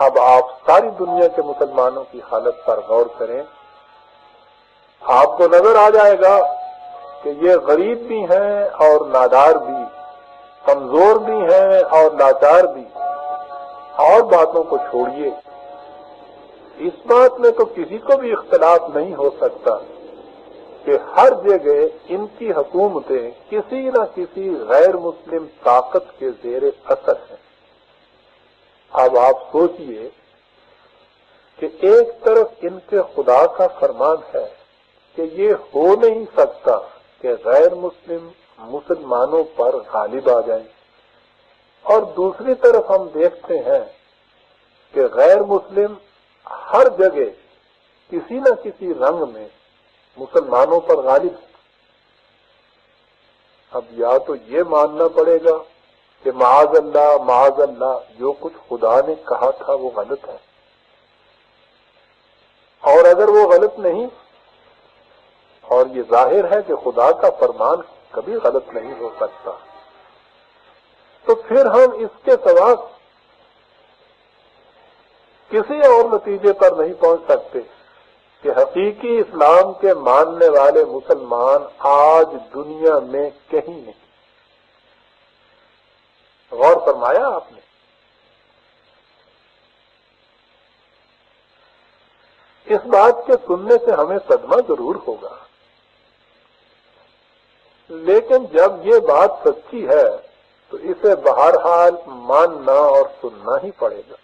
اب آپ ساری دنیا کے مسلمانوں کی حالت پر غور کریں، آپ کو نظر آ جائے گا کہ یہ غریب بھی ہیں اور نادار بھی، کمزور بھی ہیں اور لاچار بھی۔ اور باتوں کو چھوڑیے، اس بات میں تو کسی کو بھی اختلاف نہیں ہو سکتا کہ ہر جگہ ان کی حکومتیں کسی نہ کسی غیر مسلم طاقت کے زیر اثر ہیں۔ اب آپ سوچئے کہ ایک طرف ان کے خدا کا فرمان ہے کہ یہ ہو نہیں سکتا کہ غیر مسلم مسلمانوں پر غالب آ جائیں، اور دوسری طرف ہم دیکھتے ہیں کہ غیر مسلم ہر جگہ کسی نہ کسی رنگ میں مسلمانوں پر غالب ہے۔ اب یا تو یہ ماننا پڑے گا کہ معاذ اللہ جو کچھ خدا نے کہا تھا وہ غلط ہے، اور اگر وہ غلط نہیں، اور یہ ظاہر ہے کہ خدا کا فرمان کبھی غلط نہیں ہو سکتا، تو پھر ہم اس کے سوا کسی اور نتیجے پر نہیں پہنچ سکتے کہ حقیقی اسلام کے ماننے والے مسلمان آج دنیا میں کہیں نہیں. غور فرمایا آپ نے؟ اس بات کے سننے سے ہمیں صدمہ ضرور ہوگا، لیکن جب یہ بات سچی ہے تو اسے بہرحال ماننا اور سننا ہی پڑے گا.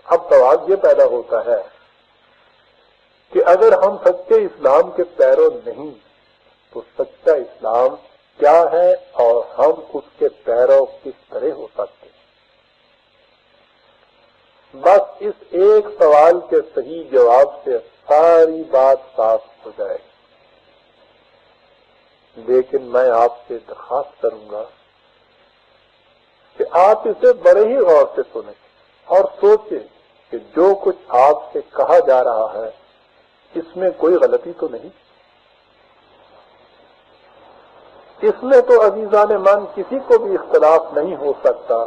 اب سوال یہ پیدا ہوتا ہے کہ اگر ہم سچے اسلام کے پیرو نہیں تو سچا اسلام کیا ہے اور ہم اس کے پیرو کس طرح ہو سکتے ہیں؟ بس اس ایک سوال کے صحیح جواب سے ساری بات صاف ہو جائے گی. لیکن میں آپ سے درخواست کروں گا کہ آپ اسے بڑے ہی غور سے سنیں اور سوچیں کہ جو کچھ آپ سے کہا جا رہا ہے اس میں کوئی غلطی تو نہیں. اس میں تو عزیزان من کسی کو بھی اختلاف نہیں ہو سکتا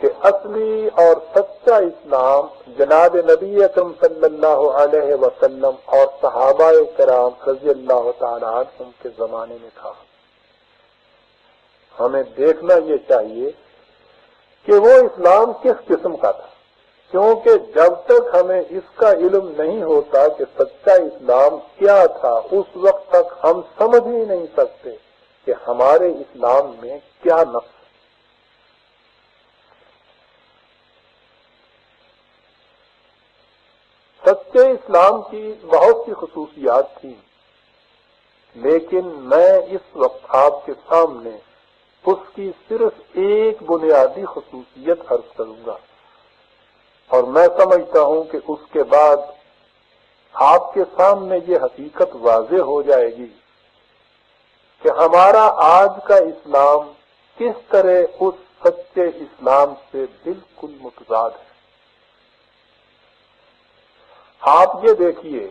کہ اصلی اور سچا اسلام جناب نبی اکرم صلی اللہ علیہ وسلم اور صحابہ کرام رضی اللہ تعالیٰ عنہم کے زمانے میں تھا. ہمیں دیکھنا یہ چاہیے کہ وہ اسلام کس قسم کا تھا، کیونکہ جب تک ہمیں اس کا علم نہیں ہوتا کہ سچا اسلام کیا تھا اس وقت تک ہم سمجھ ہی نہیں سکتے کہ ہمارے اسلام میں کیا نقص. سچے اسلام کی بہت سی خصوصیات تھیں، لیکن میں اس وقت آپ کے سامنے اس کی صرف ایک بنیادی خصوصیت عرض کروں گا، اور میں سمجھتا ہوں کہ اس کے بعد آپ کے سامنے یہ حقیقت واضح ہو جائے گی کہ ہمارا آج کا اسلام کس طرح اس سچے اسلام سے بالکل متضاد ہے. آپ یہ دیکھیے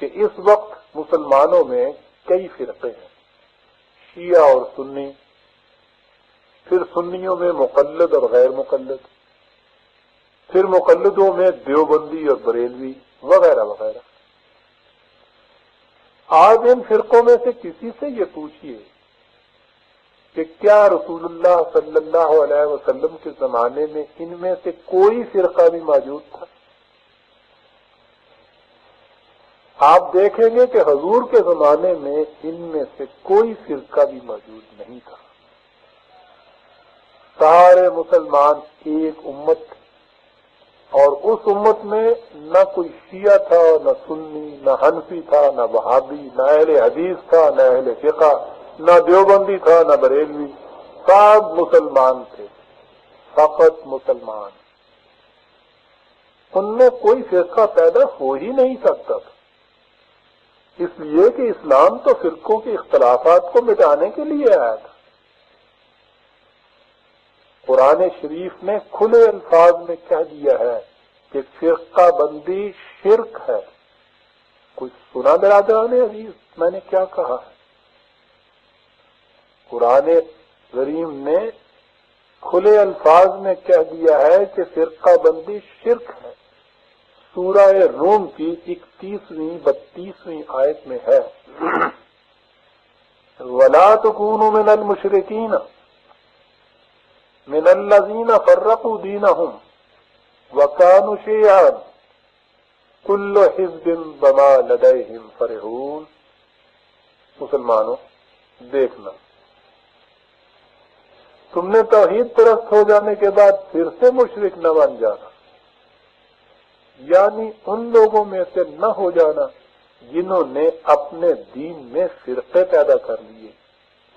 کہ اس وقت مسلمانوں میں کئی فرقے ہیں، شیعہ اور سنی، پھر سنیوں میں مقلد اور غیر مقلد، پھر مقلدوں میں دیوبندی اور بریلوی وغیرہ وغیرہ. آج ان فرقوں میں سے کسی سے یہ پوچھیے کہ کیا رسول اللہ صلی اللہ علیہ وسلم کے زمانے میں ان میں سے کوئی فرقہ بھی موجود تھا؟ آپ دیکھیں گے کہ حضور کے زمانے میں ان میں سے کوئی فرقہ بھی موجود نہیں تھا. سارے مسلمان ایک امت تھے، اور اس امت میں نہ کوئی شیعہ تھا، نہ سنی، نہ حنفی تھا، نہ وہابی، نہ اہل حدیث تھا، نہ اہل فقہ، نہ دیوبندی تھا، نہ بریلوی. سب مسلمان تھے، فقط مسلمان. ان میں کوئی فرقہ پیدا ہو ہی نہیں سکتا تھا، اس لیے کہ اسلام تو فرقوں کے اختلافات کو مٹانے کے لیے آیا تھا. قرآن شریف نے کھلے الفاظ میں کہہ دیا ہے کہ فرقہ بندی شرک ہے. کچھ سنا برادران عزیز میں نے کیا کہا ہے؟ قرآن کریم نے کھلے الفاظ میں کہہ دیا ہے کہ فرقہ بندی شرک ہے. سورہ روم کی 31ویں 32ویں آیت میں ہے وَلَا تَكُونُوا مِنَ الْمُشْرِكِينَ مِنَ الَّذِينَ فَرَّقُوا دِينَهُمْ وَكَانُوا شِيَعًا كُلُّ حِزْبٍ بِمَا لَدَيْهِمْ فَرِحُونَ. مسلمانوں دیکھنا، تم نے توحید پرست ہو جانے کے بعد پھر سے مشرک نہ بن جانا، یعنی ان لوگوں میں سے نہ ہو جانا جنہوں نے اپنے دین میں فرقے پیدا کر لیے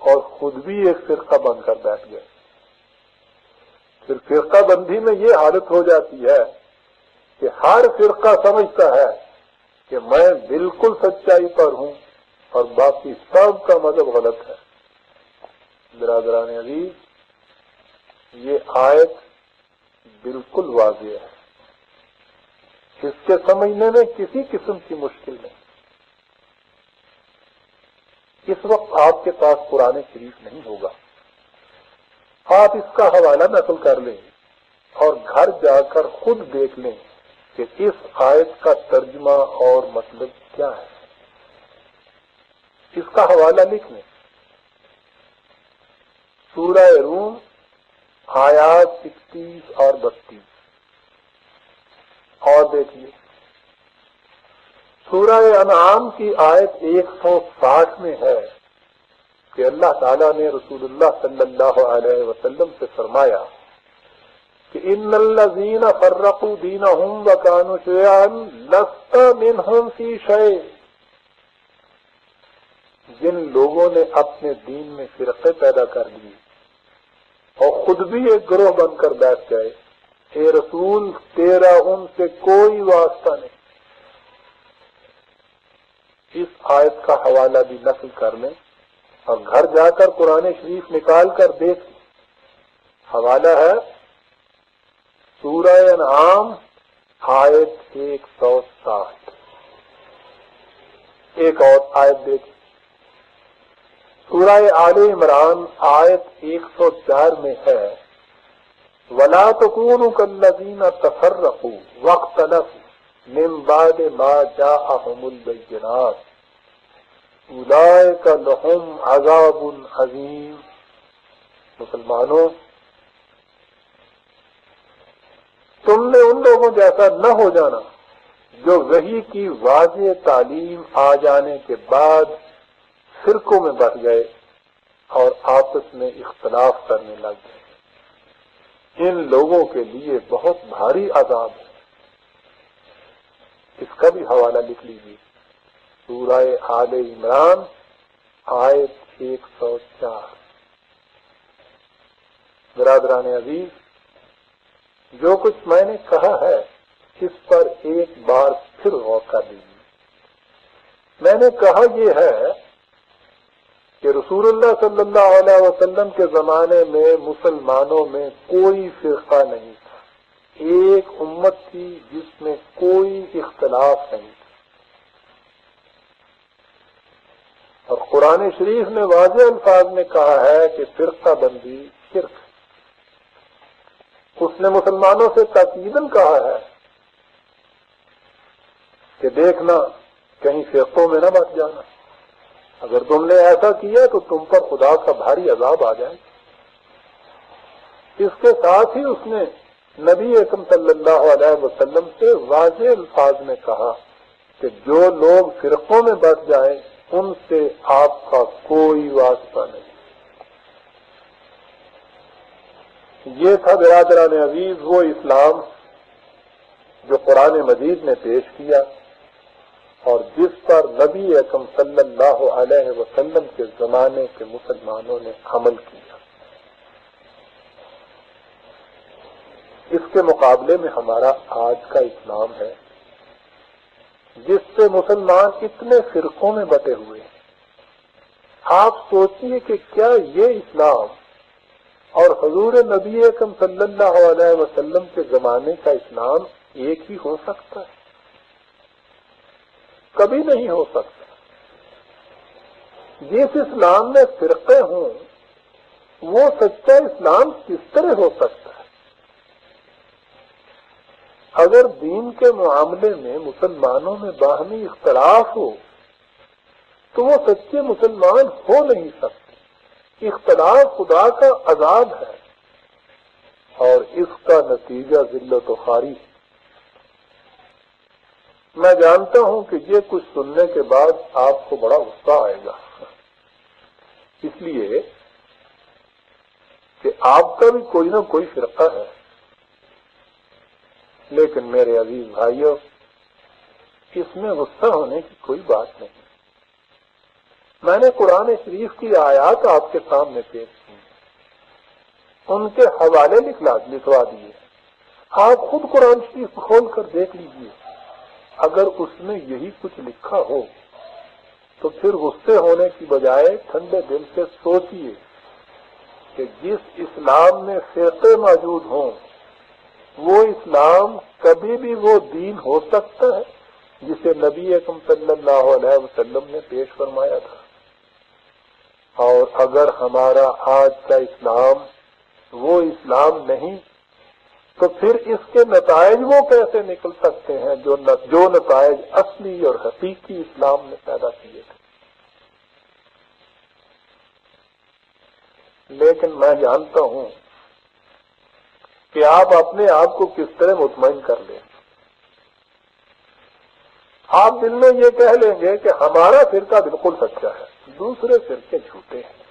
اور خود بھی ایک فرقہ بن کر بیٹھ گئے. پھر فرقہ بندی میں یہ حالت ہو جاتی ہے کہ ہر فرقہ سمجھتا ہے کہ میں بالکل سچائی پر ہوں اور باقی سب کا مذہب غلط ہے. برادران عزیز، یہ آیت بالکل واضح ہے، اس کے سمجھنے میں کسی قسم کی مشکل نہیں. اس وقت آپ کے پاس قرآن شریف نہیں ہوگا، آپ اس کا حوالہ نقل کر لیں اور گھر جا کر خود دیکھ لیں کہ اس آیت کا ترجمہ اور مطلب کیا ہے. اس کا حوالہ لکھ لیں. سورہ روم آیات 31 اور 32. اور دیکھیے سورہ انعام کی آیت 160 میں ہے کہ اللہ تعالیٰ نے رسول اللہ صلی اللہ علیہ وسلم سے فرمایا کہ ان الذین فرقوا دینہم وکانوا شیعا لست منہم فی شیء. جن لوگوں نے اپنے دین میں فرقے پیدا کر لیے اور خود بھی ایک گروہ بن کر بیٹھ گئے، اے رسول تیرا ان سے کوئی واسطہ نہیں. اس آیت کا حوالہ بھی نقل کر لیں اور گھر جا کر قرآن شریف نکال کر دیکھ لیں. حوالہ ہے سورہ انعام آیت 160. ایک اور آیت دیکھ سورہ آل عمران آیت 104 میں ہے وَلَا تَكُونُوا كَالَّذِينَ تَفَرَّقُوا وَاخْتَلَفُوا مِن بَعْدِ مَا جَاءَهُمُ الْبَيِّنَاتُ أُولَئِكَ لَهُمْ عَذَابٌ عَظِيمٌ. مسلمانوں، تم نے ان لوگوں جیسا نہ ہو جانا جو وحی کی واضح تعلیم آ جانے کے بعد فرقوں میں بٹ گئے اور آپس میں اختلاف کرنے لگ گئے. ان لوگوں کے لیے بہت بھاری عذاب ہے. اس کا بھی حوالہ لکھ لیجیے. سورہ آل عمران آیت 104. برادران عزیز، جو کچھ میں نے کہا ہے اس پر ایک بار پھر غور کر لیجیے. میں نے کہا یہ ہے کہ رسول اللہ صلی اللہ علیہ وسلم کے زمانے میں مسلمانوں میں کوئی فرقہ نہیں تھا. ایک امت تھی جس میں کوئی اختلاف نہیں تھا. اور قرآن شریف نے واضح الفاظ میں کہا ہے کہ فرقہ بندی شرک. اس نے مسلمانوں سے تاکیداً کہا ہے کہ دیکھنا کہیں فرقوں میں نہ بچ جانا. اگر تم نے ایسا کیا تو تم پر خدا کا بھاری عذاب آ جائے. اس کے ساتھ ہی اس نے نبی اکرم صلی اللہ علیہ وسلم سے واضح الفاظ میں کہا کہ جو لوگ فرقوں میں بٹ جائیں ان سے آپ کا کوئی واسطہ نہیں. یہ تھا برادران عزیز وہ اسلام جو قرآن مجید نے پیش کیا اور جس پر نبی اکرم صلی اللہ علیہ وسلم کے زمانے کے مسلمانوں نے عمل کیا. اس کے مقابلے میں ہمارا آج کا اسلام ہے جس سے مسلمان اتنے فرقوں میں بٹے ہوئے ہیں. آپ سوچئے کہ کیا یہ اسلام اور حضور نبی اکرم صلی اللہ علیہ وسلم کے زمانے کا اسلام ایک ہی ہو سکتا ہے؟ کبھی نہیں ہو سکتا. جس اسلام میں فرقے ہوں وہ سچا اسلام کس طرح ہو سکتا ہے؟ اگر دین کے معاملے میں مسلمانوں میں باہمی اختلاف ہو تو وہ سچے مسلمان ہو نہیں سکتے. اختلاف خدا کا عذاب ہے اور اس کا نتیجہ ذلت و خواری. میں جانتا ہوں کہ یہ کچھ سننے کے بعد آپ کو بڑا غصہ آئے گا، اس لیے کہ آپ کا بھی کوئی نہ کوئی فرقہ ہے. لیکن میرے عزیز بھائیوں، اس میں غصہ ہونے کی کوئی بات نہیں. میں نے قرآن شریف کی آیات آپ کے سامنے پیش کی، ان کے حوالے لکھوا دیے. آپ خود قرآن شریف کھول کر دیکھ لیجئے. اگر اس میں یہی کچھ لکھا ہو تو پھر غصے ہونے کی بجائے ٹھنڈے دل سے سوچئے کہ جس اسلام میں فرقے موجود ہوں وہ اسلام کبھی بھی وہ دین ہو سکتا ہے جسے نبی اکرم صلی اللہ علیہ وسلم نے پیش فرمایا تھا. اور اگر ہمارا آج کا اسلام وہ اسلام نہیں تو پھر اس کے نتائج وہ کیسے نکل سکتے ہیں جو نتائج اصلی اور حقیقی اسلام نے پیدا کیے تھے؟ لیکن میں جانتا ہوں کہ آپ اپنے آپ کو کس طرح مطمئن کر لیں. آپ دل میں یہ کہہ لیں گے کہ ہمارا فرقہ بالکل سچا ہے، دوسرے فرقے جھوٹے ہیں.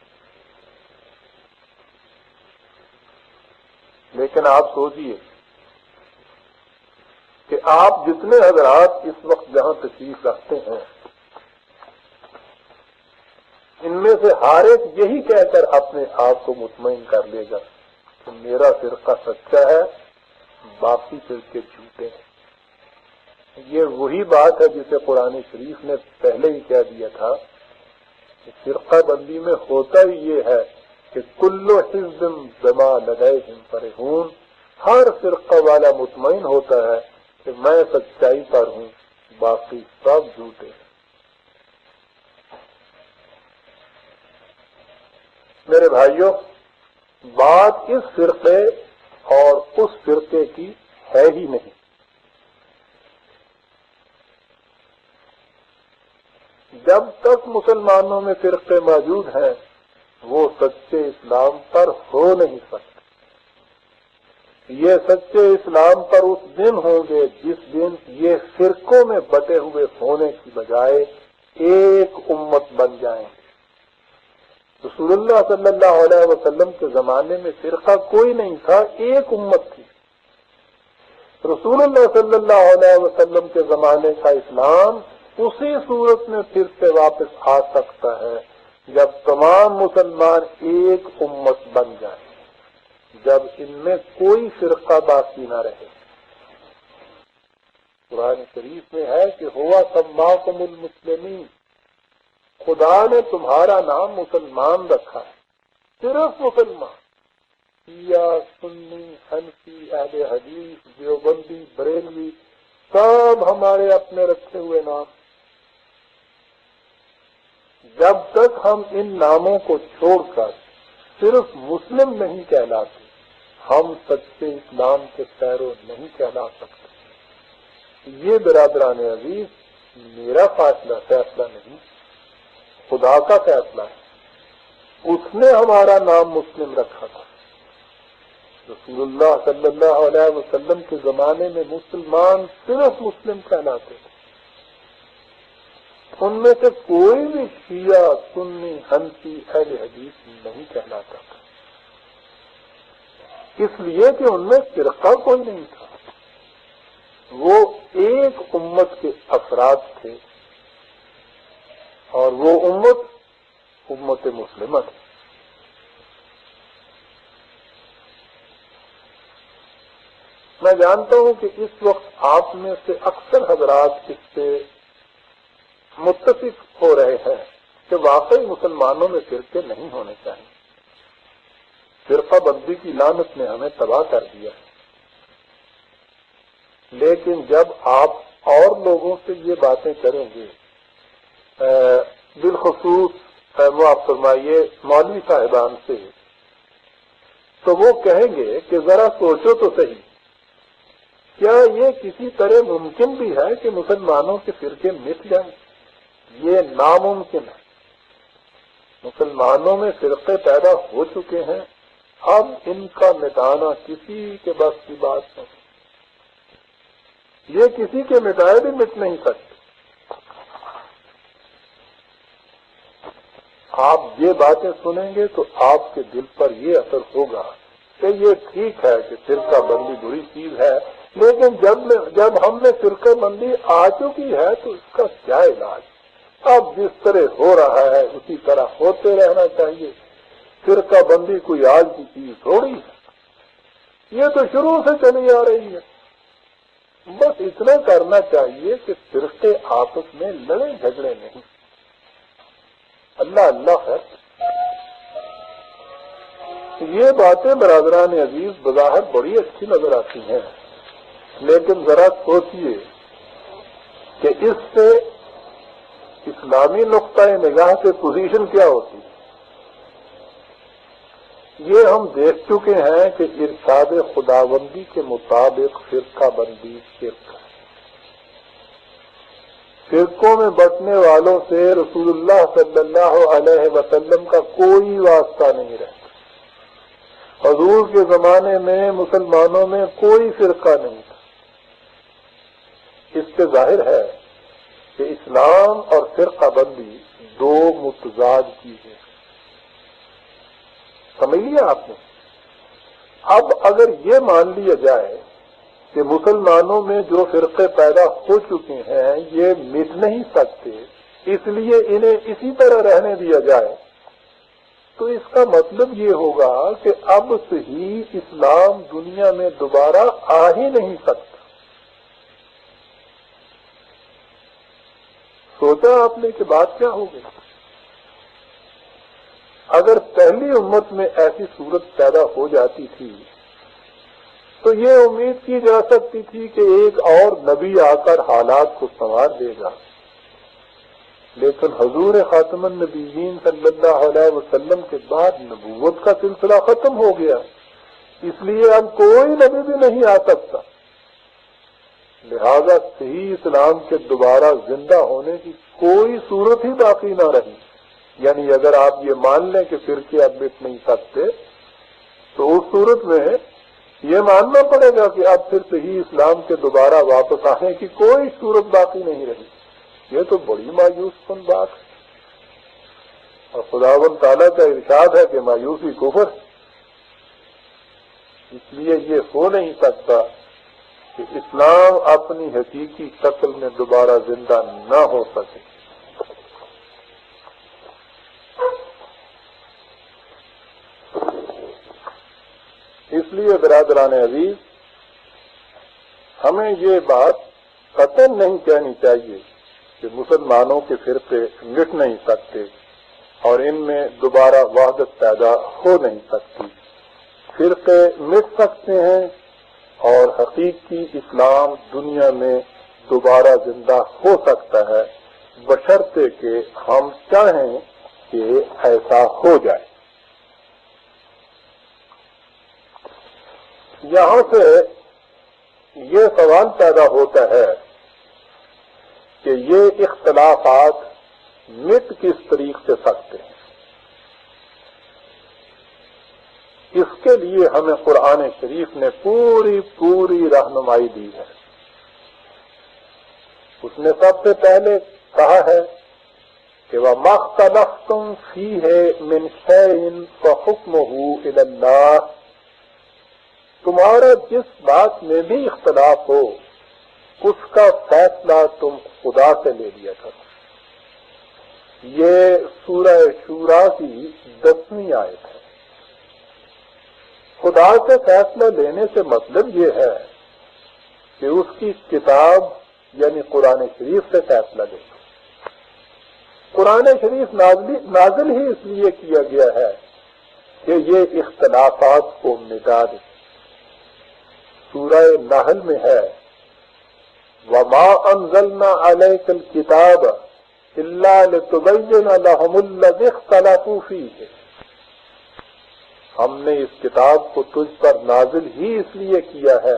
لیکن آپ سوچئے کہ آپ جتنے حضرات اس وقت جہاں تشریف رکھتے ہیں، ان میں سے ہر ایک یہی کہہ کر اپنے آپ کو مطمئن کر لے گا کہ میرا فرقہ سچا ہے، باقی فرقے جھوٹے ہیں. یہ وہی بات ہے جسے قرآن شریف نے پہلے ہی کہہ دیا تھا کہ فرقہ بندی میں ہوتا ہی یہ ہے کہ کل حزب بما لدیہم فرحون، ہر فرقہ والا مطمئن ہوتا ہے کہ میں سچائی پر ہوں، باقی سب جھوٹے ہیں. میرے بھائیوں، بات اس فرقے اور اس فرقے کی ہے ہی نہیں. جب تک مسلمانوں میں فرقے موجود ہیں وہ سچے اسلام پر ہو نہیں سکتے. یہ سچے اسلام پر اس دن ہوں گے جس دن یہ فرقوں میں بٹے ہوئے ہونے کی بجائے ایک امت بن جائیں گے. رسول اللہ صلی اللہ علیہ وسلم کے زمانے میں فرقہ کوئی نہیں تھا، ایک امت تھی. رسول اللہ صلی اللہ علیہ وسلم کے زمانے کا اسلام اسی صورت میں پھر سے واپس آ سکتا ہے جب تمام مسلمان ایک امت بن جائیں، جب ان میں کوئی فرقہ باقی نہ رہے. قرآن شریف میں ہے کہ ہوا سماکم المسلمین، خدا نے تمہارا نام مسلمان رکھا ہے، صرف مسلمان. شیعہ، سنی، حنفی، اہل حدیث، دیوبندی، بریلوی، سب ہمارے اپنے رکھے ہوئے نام. جب تک ہم ان ناموں کو چھوڑ کر صرف مسلم نہیں کہلاتے، ہم سچے اسلام کے پیرو نہیں کہلا سکتے. یہ برادران عزیز میرا فیصلہ نہیں، خدا کا فیصلہ ہے. اس نے ہمارا نام مسلم رکھا تھا. رسول اللہ صلی اللہ علیہ وسلم کے زمانے میں مسلمان صرف مسلم کہلاتے تھے. ان میں سے کوئی بھی شیعہ، سنی، حنفی، اہل حدیث نہیں کہلاتا تھا، اس لیے کہ ان میں فرقہ کوئی نہیں تھا. وہ ایک امت کے افراد تھے اور وہ امت مسلمہ تھی. میں جانتا ہوں کہ اس وقت آپ میں سے اکثر حضرات اس سے متفق ہو رہے ہیں کہ واقعی مسلمانوں میں فرقے نہیں ہونے چاہیے. فرقہ بندی کی لعنت نے ہمیں تباہ کر دیا ہے. لیکن جب آپ اور لوگوں سے یہ باتیں کریں گے، بالخصوص معاف فرمائیے مولوی صاحبان سے، تو وہ کہیں گے کہ ذرا سوچو تو صحیح، کیا یہ کسی طرح ممکن بھی ہے کہ مسلمانوں کے فرقے مٹ جائیں؟ یہ ناممکن ہے. مسلمانوں میں فرقے پیدا ہو چکے ہیں، اب ان کا مٹانا کسی کے بس کی بات نہیں. یہ کسی کے مٹائے بھی مٹ نہیں سکتے. آپ یہ باتیں سنیں گے تو آپ کے دل پر یہ اثر ہوگا کہ یہ ٹھیک ہے کہ فرقہ بندی بری چیز ہے، لیکن جب ہم میں فرقہ بندی آ چکی ہے تو اس کا کیا علاج؟ اب جس طرح ہو رہا ہے اسی طرح ہوتے رہنا چاہیے. فرقہ بندی کوئی آج کی چیز تھوڑی ہے، یہ تو شروع سے چلی آ رہی ہے. بس اتنا کرنا چاہیے کہ فرقے آپس میں لڑے جھگڑے نہیں. اللہ اللہ ہے. یہ باتیں برادران عزیز بظاہر بڑی اچھی نظر آتی ہیں، لیکن ذرا سوچئے کہ اس سے اسلامی نقطۂ نگاہ سے پوزیشن کیا ہوتی ہے. یہ ہم دیکھ چکے ہیں کہ ارشاد خداوندی کے مطابق فرقہ بندی شرک ہے۔ فرقوں میں بٹنے والوں سے رسول اللہ صلی اللہ علیہ وسلم کا کوئی واسطہ نہیں رہتا۔ حضور کے زمانے میں مسلمانوں میں کوئی فرقہ نہیں تھا۔ اس سے ظاہر ہے کہ اسلام اور فرقہ بندی دو متضاد چیزیں ہیں۔ سمجھ لیا آپ نے؟ اب اگر یہ مان لیا جائے کہ مسلمانوں میں جو فرقے پیدا ہو چکے ہیں یہ مٹ نہیں سکتے، اس لیے انہیں اسی طرح رہنے دیا جائے، تو اس کا مطلب یہ ہوگا کہ اب صحیح اسلام دنیا میں دوبارہ آ ہی نہیں سکتا۔ سوچا آپ نے کہ بات کیا ہو گئی؟ اگر پہلی امت میں ایسی صورت پیدا ہو جاتی تھی تو یہ امید کی جا سکتی تھی کہ ایک اور نبی آ کر حالات کو سنوار دے گا، لیکن حضور خاتم النبیین صلی اللہ علیہ وسلم کے بعد نبوت کا سلسلہ ختم ہو گیا، اس لیے اب کوئی نبی بھی نہیں آ سکتا، لہذا صحیح اسلام کے دوبارہ زندہ ہونے کی کوئی صورت ہی باقی نہ رہی۔ یعنی اگر آپ یہ مان لیں کہ فرقے اب مٹ نہیں سکتے تو اس صورت میں یہ ماننا پڑے گا کہ اب پھر صحیح اسلام کے دوبارہ واپس آنے کی کوئی صورت باقی نہیں رہی۔ یہ تو بڑی مایوس کن بات ہے، اور خداوند تعالیٰ کا ارشاد ہے کہ مایوسی کفر، اس لیے یہ ہو نہیں سکتا کہ اسلام اپنی حقیقی شکل میں دوبارہ زندہ نہ ہو سکے۔ اس لیے برادران عزیز، ہمیں یہ بات قطعاً نہیں کہنی چاہیے کہ مسلمانوں کے فرقے مٹ نہیں سکتے اور ان میں دوبارہ وحدت پیدا ہو نہیں سکتی۔ فرقے مٹ سکتے ہیں اور حقیقی اسلام دنیا میں دوبارہ زندہ ہو سکتا ہے، بشرطے کہ ہم چاہیں کہ ایسا ہو جائے۔ یہاں سے یہ سوال پیدا ہوتا ہے کہ یہ اختلافات مٹ کس طریق سے سکتے ہیں؟ اس کے لیے ہمیں قرآن شریف نے پوری رہنمائی دی ہے۔ اس نے سب سے پہلے کہا ہے کہ وَمَا اخْتَلَفْتُمْ فِيهِ مِنْ شَيْءٍ فَحُكْمُهُ إِلَى اللَّهِ، تمہارا جس بات میں بھی اختلاف ہو اس کا فیصلہ تم خدا سے لے لیا کرو۔ یہ سورہ شورا کی 10ویں آیت ہے۔ خدا سے فیصلہ لینے سے مطلب یہ ہے کہ اس کی کتاب یعنی قرآن شریف سے فیصلہ لے۔ قرآن شریف نازل ہی اس لیے کیا گیا ہے کہ یہ اختلافات کو مٹا دے۔ سورہ نحل میں ہے وَمَا أَنزَلْنَا عَلَيْكَ الْكِتَابَ إِلَّا لِتُبَيِّنَ لَهُمُ الَّذِي اخْتَلَفُوا فِيهِ، ہم نے اس کتاب کو تجھ پر نازل ہی اس لیے کیا ہے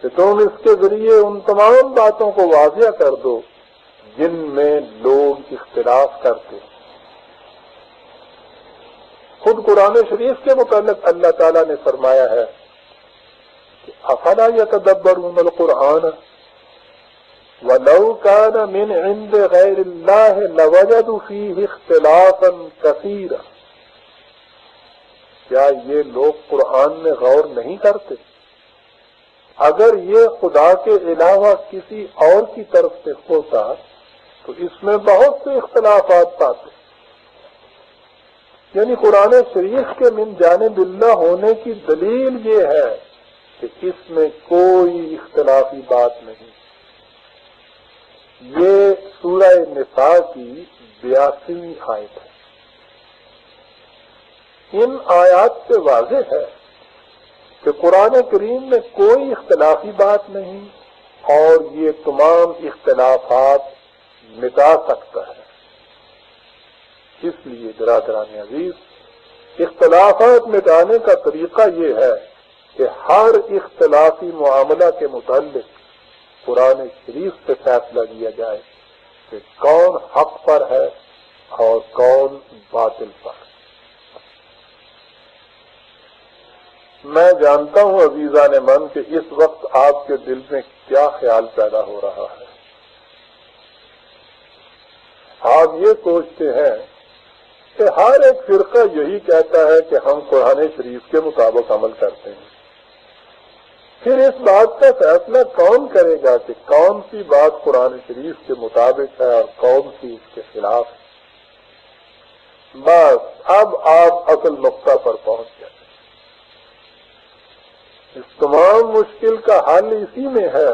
کہ تم اس کے ذریعے ان تمام باتوں کو واضح کر دو جن میں لوگ اختلاف کرتے ہیں۔ خود قرآن شریف کے متعلق اللہ تعالیٰ نے فرمایا ہے افلا يتدبرون القرآن ولو كان من عند غير الله لوجدوا فيه اختلافا كثيرا، کیا یہ لوگ قرآن میں غور نہیں کرتے؟ اگر یہ خدا کے علاوہ کسی اور کی طرف سے ہوتا تو اس میں بہت سے اختلافات پاتے۔ یعنی قرآن شریف کے من جانب اللہ ہونے کی دلیل یہ ہے کہ اس میں کوئی اختلافی بات نہیں۔ یہ سورہ نساء کی 82ویں آیت ہے۔ ان آیات سے واضح ہے کہ قرآن کریم میں کوئی اختلافی بات نہیں اور یہ تمام اختلافات مٹا سکتا ہے۔ اس لیے برادران عزیز، اختلافات مٹانے کا طریقہ یہ ہے کہ ہر اختلافی معاملہ کے متعلق قرآن شریف سے فیصلہ لیا جائے کہ کون حق پر ہے اور کون باطل پر. میں جانتا ہوں عزیزان من کہ اس وقت آپ کے دل میں کیا خیال پیدا ہو رہا ہے. آپ یہ سوچتے ہیں کہ ہر ایک فرقہ یہی کہتا ہے کہ ہم قرآن شریف کے مطابق عمل کرتے ہیں. پھر اس بات کا فیصلہ کون کرے گا کہ کون سی بات قرآن شریف کے مطابق ہے اور کون سی اس کے خلاف ہے؟ بس اب آپ اصل نقطہ پر پہنچ گئے. اس تمام مشکل کا حل اسی میں ہے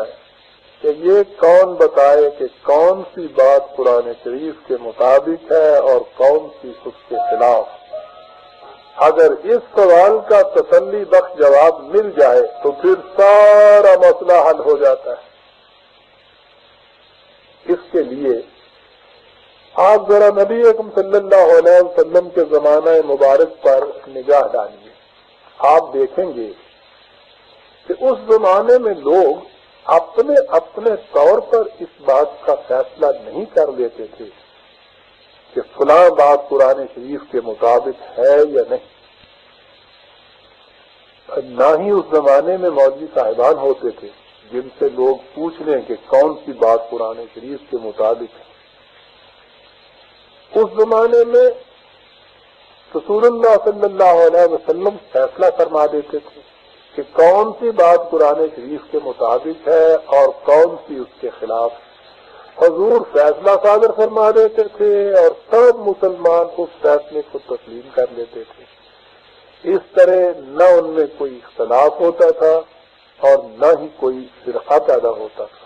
کہ یہ کون بتائے کہ کون سی بات قرآن شریف کے مطابق ہے اور کون سی اس کے خلاف. اگر اس سوال کا تسلی بخش جواب مل جائے تو پھر سارا مسئلہ حل ہو جاتا ہے. اس کے لیے آپ ذرا نبی اکرم صلی اللہ علیہ وسلم کے زمانہ مبارک پر نگاہ ڈالیے. آپ دیکھیں گے کہ اس زمانے میں لوگ اپنے اپنے طور پر اس بات کا فیصلہ نہیں کر لیتے تھے کہ فلاں بات قرآن شریف کے مطابق ہے یا نہیں. نہ ہی اس زمانے میں مولوی صاحبان ہوتے تھے جن سے لوگ پوچھ لیں کہ کون سی بات قرآن شریف کے مطابق ہے. اس زمانے میں رسول اللہ صلی اللہ علیہ وسلم فیصلہ فرما دیتے تھے کہ کون سی بات قرآن شریف کے مطابق ہے اور کون سی اس کے خلاف. حضور فیصلہ صادر فرما دیتے تھے اور سب مسلمان اس فیصلے کو تسلیم کر لیتے تھے. اس طرح نہ ان میں کوئی اختلاف ہوتا تھا اور نہ ہی کوئی فرقہ پیدا ہوتا تھا.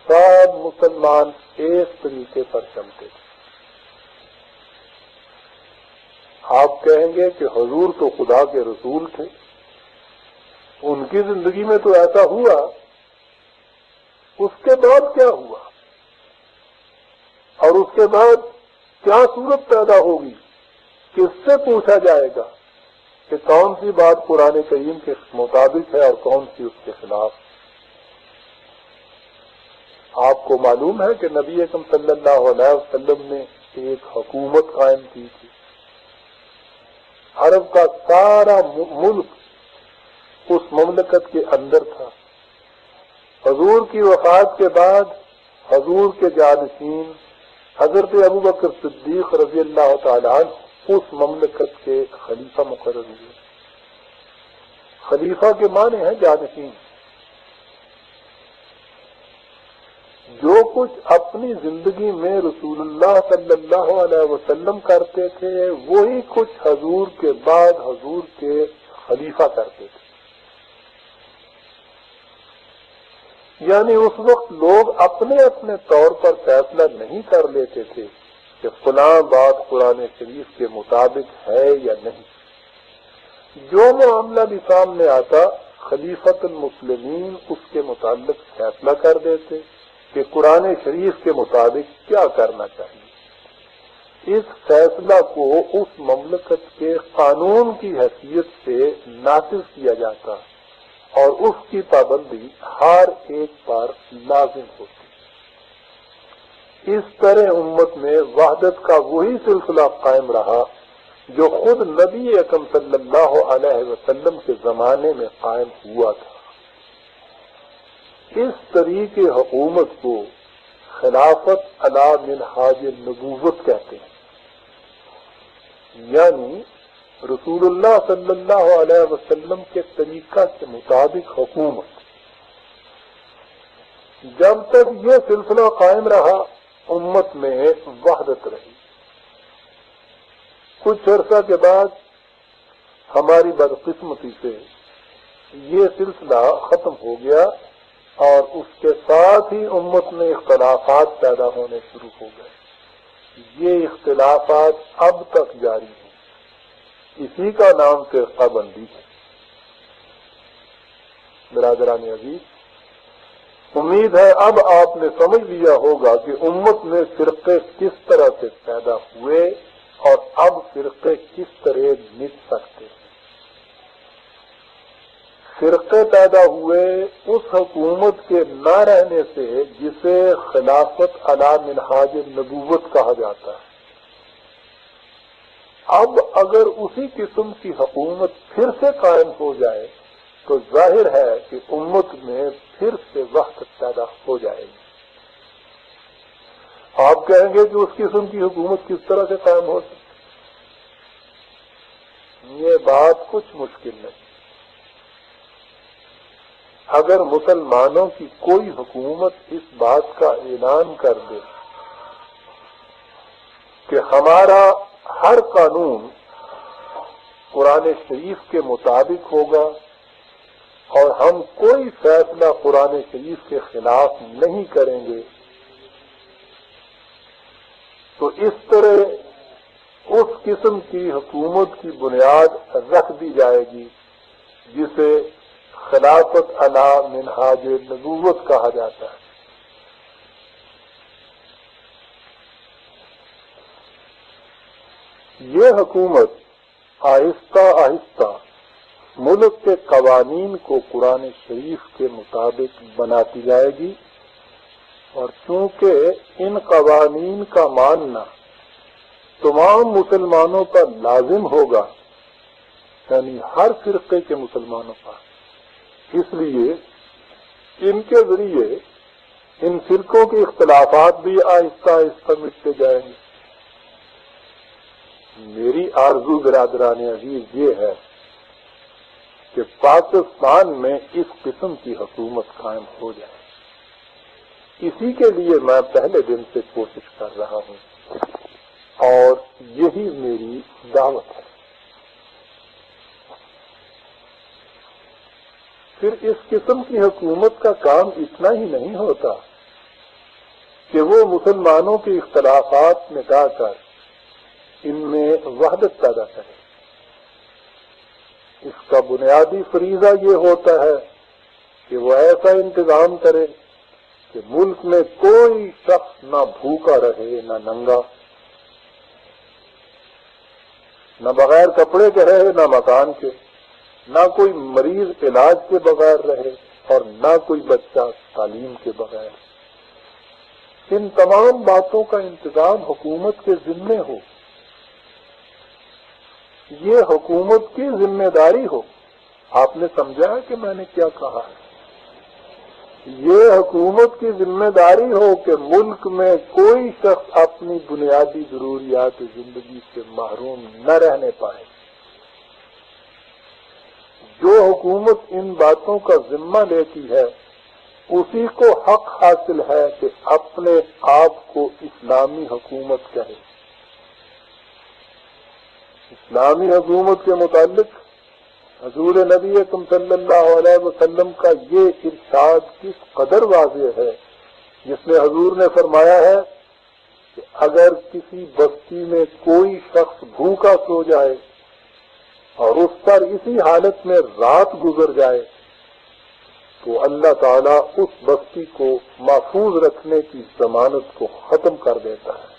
سب مسلمان ایک طریقے پر چلتے تھے. آپ کہیں گے کہ حضور تو خدا کے رسول تھے، ان کی زندگی میں تو ایسا ہوا، اس کے بعد کیا ہوا اور اس کے بعد کیا صورت پیدا ہوگی؟ کس سے پوچھا جائے گا کہ کون سی بات قرآن کریم کے مطابق ہے اور کون سی اس کے خلاف؟ آپ کو معلوم ہے کہ نبی اکرم صلی اللہ علیہ وسلم نے ایک حکومت قائم کی تھی. عرب کا سارا ملک اس مملکت کے اندر تھا. حضور کی وفات کے بعد حضور کے جانشین حضرت ابوبکر صدیق رضی اللہ تعالیٰ عنہ اس مملکت کے خلیفہ مقرر ہوئے. خلیفہ کے معنی ہے جانشین. جو کچھ اپنی زندگی میں رسول اللہ صلی اللہ علیہ وسلم کرتے تھے وہی کچھ حضور کے بعد حضور کے خلیفہ کرتے تھے. یعنی اس وقت لوگ اپنے اپنے طور پر فیصلہ نہیں کر لیتے تھے کہ فلاں بات قرآن شریف کے مطابق ہے یا نہیں. جو معاملہ بھی سامنے آتا خلیفۃ المسلمین اس کے متعلق فیصلہ کر دیتے کہ قرآن شریف کے مطابق کیا کرنا چاہیے. اس فیصلہ کو اس مملکت کے قانون کی حیثیت سے نافذ کیا جاتا اور اس کی پابندی ہر ایک پر لازم ہوتی. اس طرح امت میں وحدت کا وہی سلسلہ قائم رہا جو خود نبی اکرم صلی اللہ علیہ وسلم کے زمانے میں قائم ہوا تھا. اس طریقے حکومت کو خلافت علی منہاج النبوت کہتے ہیں. یعنی رسول اللہ صلی اللہ علیہ وسلم کے طریقہ کے مطابق حکومت. جب تک یہ سلسلہ قائم رہا امت میں وحدت رہی. کچھ عرصہ کے بعد ہماری بدقسمتی سے یہ سلسلہ ختم ہو گیا اور اس کے ساتھ ہی امت میں اختلافات پیدا ہونے شروع ہو گئے. یہ اختلافات اب تک جاری ہیں. اسی کا نام فرقہ بندی ہے. برادران عزیز، امید ہے اب آپ نے سمجھ لیا ہوگا کہ امت میں فرقے کس طرح سے پیدا ہوئے اور اب فرقے کس طرح مٹ سکتے ہیں؟ فرقے پیدا ہوئے اس حکومت کے نہ رہنے سے جسے خلافت علی منہاج نبوت کہا جاتا ہے۔ اب اگر اسی قسم کی حکومت پھر سے قائم ہو جائے تو ظاہر ہے کہ امت میں پھر سے وحدت پیدا ہو جائے گی۔ آپ کہیں گے کہ اس قسم کی حکومت کس طرح سے قائم ہو سکتی؟ یہ بات کچھ مشکل نہیں۔ اگر مسلمانوں کی کوئی حکومت اس بات کا اعلان کر دے کہ ہمارا ہر قانون قرآن شریف کے مطابق ہوگا اور ہم کوئی فیصلہ قرآن شریف کے خلاف نہیں کریں گے، تو اس طرح اس قسم کی حکومت کی بنیاد رکھ دی جائے گی جسے خلافت علی منہاج نبوت کہا جاتا ہے۔ یہ حکومت آہستہ آہستہ ملک کے قوانین کو قرآن شریف کے مطابق بناتی جائے گی، اور چونکہ ان قوانین کا ماننا تمام مسلمانوں پر لازم ہوگا، یعنی ہر فرقے کے مسلمانوں پر، اس لیے ان کے ذریعے ان فرقوں کے اختلافات بھی آہستہ آہستہ مٹتے جائیں گے۔ میری آرزو برادران عزیز یہ ہے کہ پاکستان میں اس قسم کی حکومت قائم ہو جائے۔ اسی کے لیے میں پہلے دن سے کوشش کر رہا ہوں اور یہی میری دعوت ہے۔ پھر اس قسم کی حکومت کا کام اتنا ہی نہیں ہوتا کہ وہ مسلمانوں کے اختلافات مٹا کر ان میں وحدت پیدا کرے۔ اس کا بنیادی فریضہ یہ ہوتا ہے کہ وہ ایسا انتظام کرے کہ ملک میں کوئی شخص نہ بھوکا رہے، نہ ننگا، نہ بغیر کپڑے کے رہے، نہ مکان کے، نہ کوئی مریض علاج کے بغیر رہے، اور نہ کوئی بچہ تعلیم کے بغیر۔ ان تمام باتوں کا انتظام حکومت کے ذمے ہو، یہ حکومت کی ذمہ داری ہو۔ آپ نے سمجھا ہے کہ میں نے کیا کہا ہے؟ یہ حکومت کی ذمہ داری ہو کہ ملک میں کوئی شخص اپنی بنیادی ضروریات زندگی سے محروم نہ رہنے پائے۔ جو حکومت ان باتوں کا ذمہ لیتی ہے اسی کو حق حاصل ہے کہ اپنے آپ کو اسلامی حکومت کہے۔ اسلامی حکومت کے متعلق حضور نبی اکرم صلی اللہ علیہ وسلم کا یہ ارشاد کس قدر واضح ہے، جس میں حضور نے فرمایا ہے کہ اگر کسی بستی میں کوئی شخص بھوکا سو جائے اور اس پر اسی حالت میں رات گزر جائے تو اللہ تعالیٰ اس بستی کو محفوظ رکھنے کی ضمانت کو ختم کر دیتا ہے۔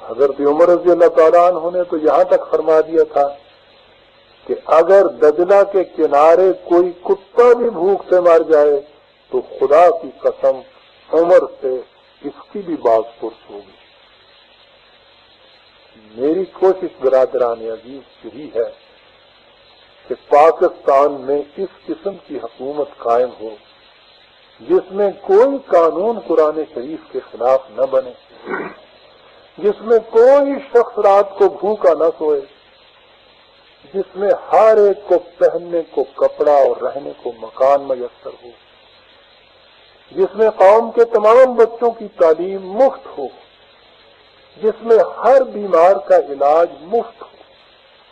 حضرت عمر رضی اللہ تعالیٰ عنہ نے تو یہاں تک فرما دیا تھا کہ اگر دجلہ کے کنارے کوئی کتا بھی بھوک سے مر جائے تو خدا کی قسم عمر سے اس کی بھی باز پرس ہوگی۔ میری کوشش برادران عزیز یہی ہے کہ پاکستان میں اس قسم کی حکومت قائم ہو جس میں کوئی قانون قرآن شریف کے خلاف نہ بنے، جس میں کوئی شخص رات کو بھوکا نہ سوئے، جس میں ہر ایک کو پہننے کو کپڑا اور رہنے کو مکان میسر ہو، جس میں قوم کے تمام بچوں کی تعلیم مفت ہو، جس میں ہر بیمار کا علاج مفت ہو،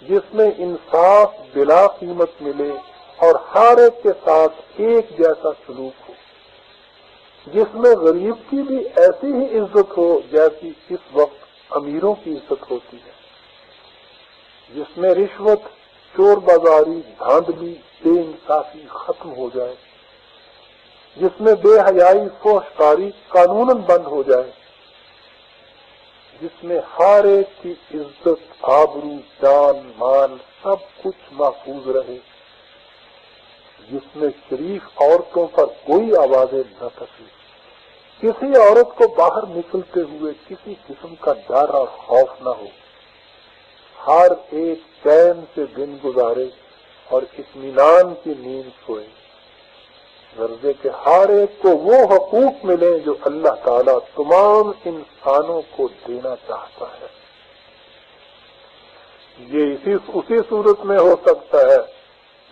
جس میں انصاف بلا قیمت ملے اور ہر ایک کے ساتھ ایک جیسا سلوک ہو، جس میں غریب کی بھی ایسی ہی عزت ہو جیسی اس وقت امیروں کی عزت ہوتی ہے، جس میں رشوت، چور بازاری، دھاندلی، بے انصافی ختم ہو جائے، جس میں بے حیائی، فحش کاری قانوناً بند ہو جائے، جس میں ہر ایک کی عزت، آبرو، جان، مال سب کچھ محفوظ رہے، جس میں شریف عورتوں پر کوئی آوازیں نہ سکے، کسی عورت کو باہر نکلتے ہوئے کسی قسم کا ڈر اور خوف نہ ہو، ہر ایک چین سے دن گزارے اور اطمینان کی نیند سوئے، غرضے کہ ہر ایک کو وہ حقوق ملیں جو اللہ تعالیٰ تمام انسانوں کو دینا چاہتا ہے۔ یہ اسی صورت میں ہو سکتا ہے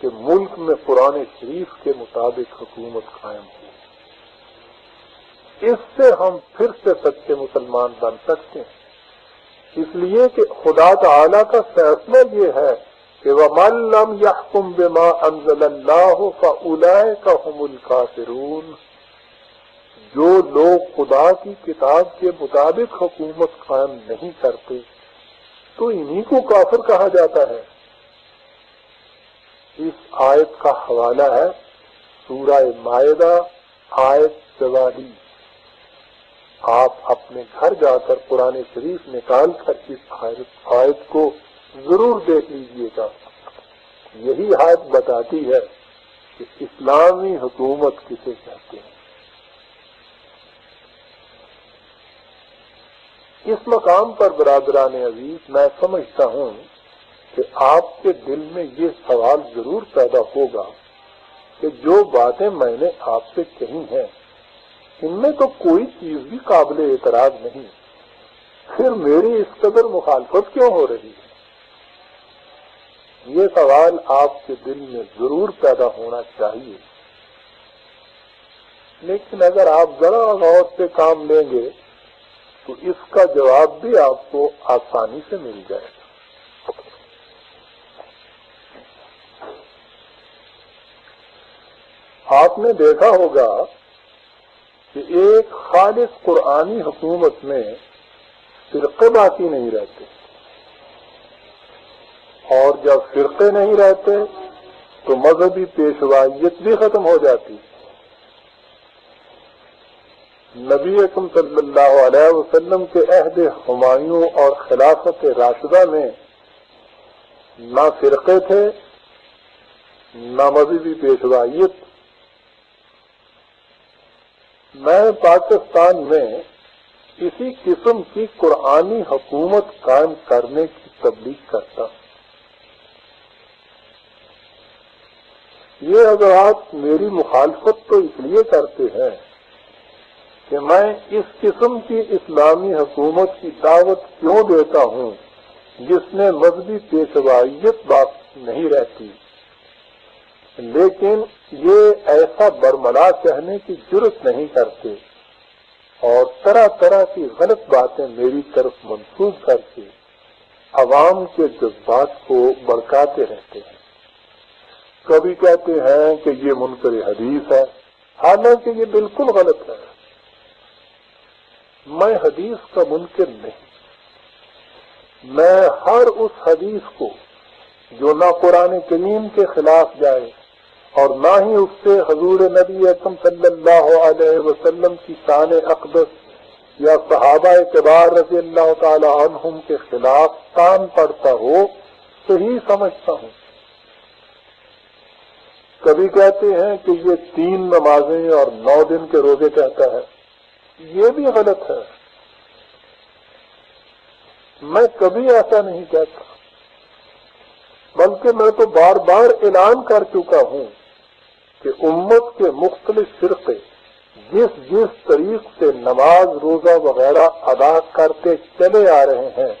کہ ملک میں قرآن شریف کے مطابق حکومت قائم ہو، اس سے ہم پھر سے سچے مسلمان بن سکتے ہیں، اس لیے کہ خدا تعالیٰ کا فیصلہ یہ ہے کہ وَمَن لَّمْ يَحْكُم بِمَا أَنزَلَ اللَّهُ فَأُولَٰئِكَ هُمُ الْكَافِرُونَ، جو لوگ خدا کی کتاب کے مطابق حکومت قائم نہیں کرتے تو انہی کو کافر کہا جاتا ہے۔ اس آیت کا حوالہ ہے سورہ مائدہ آیت 44۔ آپ اپنے گھر جا کر قرآن شریف نکال کر اس آیت کو ضرور دیکھ لیجیے گا۔ یہی آیت بتاتی ہے کہ اسلامی حکومت کسے کہتے ہیں۔ اس مقام پر برادران عزیز میں سمجھتا ہوں کہ آپ کے دل میں یہ سوال ضرور پیدا ہوگا کہ جو باتیں میں نے آپ سے کہی ہیں ان میں تو کوئی چیز بھی قابل اعتراض نہیں، پھر میری اس قدر مخالفت کیوں ہو رہی ہے؟ یہ سوال آپ کے دل میں ضرور پیدا ہونا چاہیے، لیکن اگر آپ ذرا غور سے کام لیں گے تو اس کا جواب بھی آپ کو آسانی سے مل جائے گا۔ آپ نے دیکھا ہوگا کہ ایک خالص قرآنی حکومت میں فرقے باقی نہیں رہتے، اور جب فرقے نہیں رہتے تو مذہبی پیشوائیت بھی ختم ہو جاتی۔ نبی اکرم صلی اللہ علیہ وسلم کے عہد ہمایوں اور خلافت راشدہ میں نہ فرقے تھے نہ مذہبی پیشوائیت۔ میں پاکستان میں اسی قسم کی قرآنی حکومت قائم کرنے کی تبلیغ کرتا ہوں۔ یہ حضرات میری مخالفت تو اس لیے کرتے ہیں کہ میں اس قسم کی اسلامی حکومت کی دعوت کیوں دیتا ہوں جس میں مذہبی پیشوائیت باقی نہیں رہتی، لیکن یہ ایسا برملا کہنے کی جرت نہیں کرتے اور طرح طرح کی غلط باتیں میری طرف منسوب کر کے عوام کے جذبات کو بڑکاتے رہتے ہیں۔ کبھی کہتے ہیں کہ یہ منکر حدیث ہے، حالانکہ یہ بالکل غلط ہے۔ میں حدیث کا منکر نہیں، میں ہر اس حدیث کو جو نہ قرآن کریم کے خلاف جائے اور نہ ہی اس سے حضور نبی اکرم صلی اللہ علیہ وسلم کی شان اقدس یا صحابہ کبار رضی اللہ تعالی عنہم کے خلاف کان پڑتا ہو، صحیح سمجھتا ہوں۔ کبھی کہتے ہیں کہ یہ 3 نمازیں اور 9 دن کے روزے کہتا ہے، یہ بھی غلط ہے۔ میں کبھی ایسا نہیں کہتا، بلکہ میں تو بار بار اعلان کر چکا ہوں کہ امت کے مختلف فرقے جس طریق سے نماز روزہ وغیرہ ادا کرتے چلے آ رہے ہیں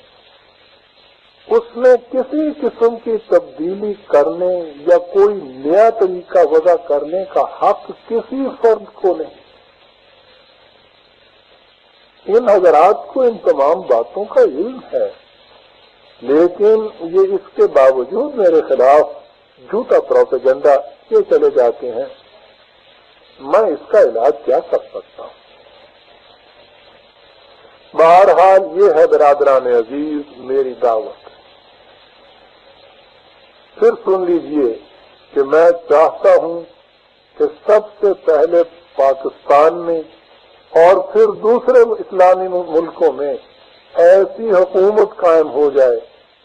اس میں کسی قسم کی تبدیلی کرنے یا کوئی نیا طریقہ وضع کرنے کا حق کسی فرد کو نہیں۔ ان حضرات کو ان تمام باتوں کا علم ہے، لیکن یہ اس کے باوجود میرے خلاف جھوٹا پروپیگنڈا کیے چلے جاتے ہیں۔ میں اس کا علاج کیا کر سکتا ہوں؟ بہرحال یہ ہے برادران عزیز میری دعوت۔ پھر سن لیجئے کہ میں چاہتا ہوں کہ سب سے پہلے پاکستان میں اور پھر دوسرے اسلامی ملکوں میں ایسی حکومت قائم ہو جائے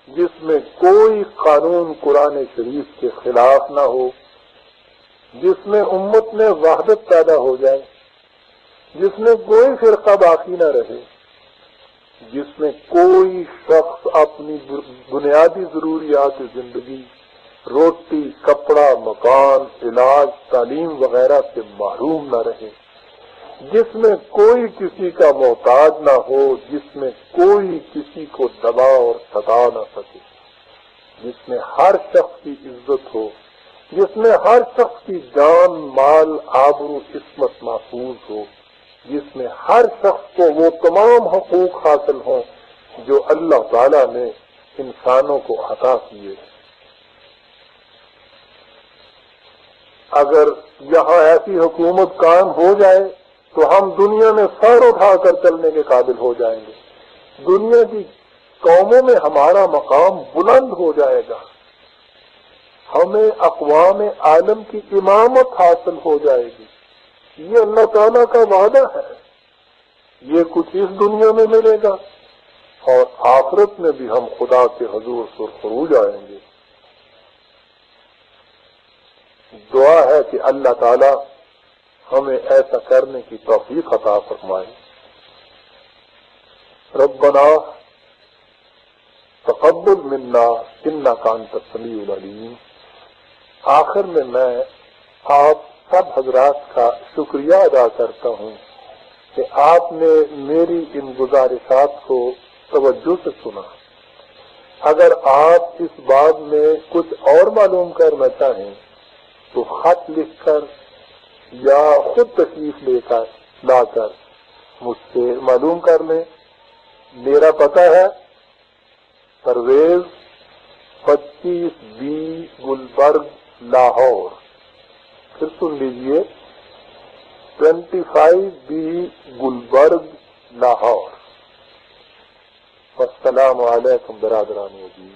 جس میں کوئی قانون قرآن شریف کے خلاف نہ ہو، جس میں امت میں وحدت پیدا ہو جائے، جس میں کوئی فرقہ باقی نہ رہے، جس میں کوئی شخص اپنی بنیادی ضروریات زندگی، روٹی، کپڑا، مکان، علاج، تعلیم وغیرہ سے محروم نہ رہے، جس میں کوئی کسی کا محتاج نہ ہو، جس میں کوئی کسی کو دبا اور ستا نہ سکے، جس میں ہر شخص کی عزت ہو، جس میں ہر شخص کی جان، مال، آبرو، عصمت محفوظ ہو، جس میں ہر شخص کو وہ تمام حقوق حاصل ہوں جو اللہ تعالی نے انسانوں کو عطا کیے۔ اگر یہاں ایسی حکومت قائم ہو جائے تو ہم دنیا میں سر اٹھا کر چلنے کے قابل ہو جائیں گے، دنیا کی قوموں میں ہمارا مقام بلند ہو جائے گا، ہمیں اقوام عالم کی امامت حاصل ہو جائے گی۔ یہ اللہ تعالیٰ کا وعدہ ہے، یہ کچھ اس دنیا میں ملے گا اور آخرت میں بھی ہم خدا کے حضور سرخروج آئیں گے۔ دعا ہے کہ اللہ تعالیٰ ہمیں ایسا کرنے کی توفیق عطا فرمائے۔ ربنا تقبل منا انک انت السمیع العلیم۔ آخر میں آپ سب حضرات کا شکریہ ادا کرتا ہوں کہ آپ نے میری ان گزارشات کو توجہ سے سنا۔ اگر آپ اس بات میں کچھ اور معلوم کرنا چاہیں تو خط لکھ کر یا خود تشریف لا کر مجھ سے معلوم کر لیں۔ میرا پتہ ہے پرویز 25B گلبرگ لاہور، پھر سن لیجئے 25B گلبرگ لاہور۔ السلام علیکم برادران عزیز۔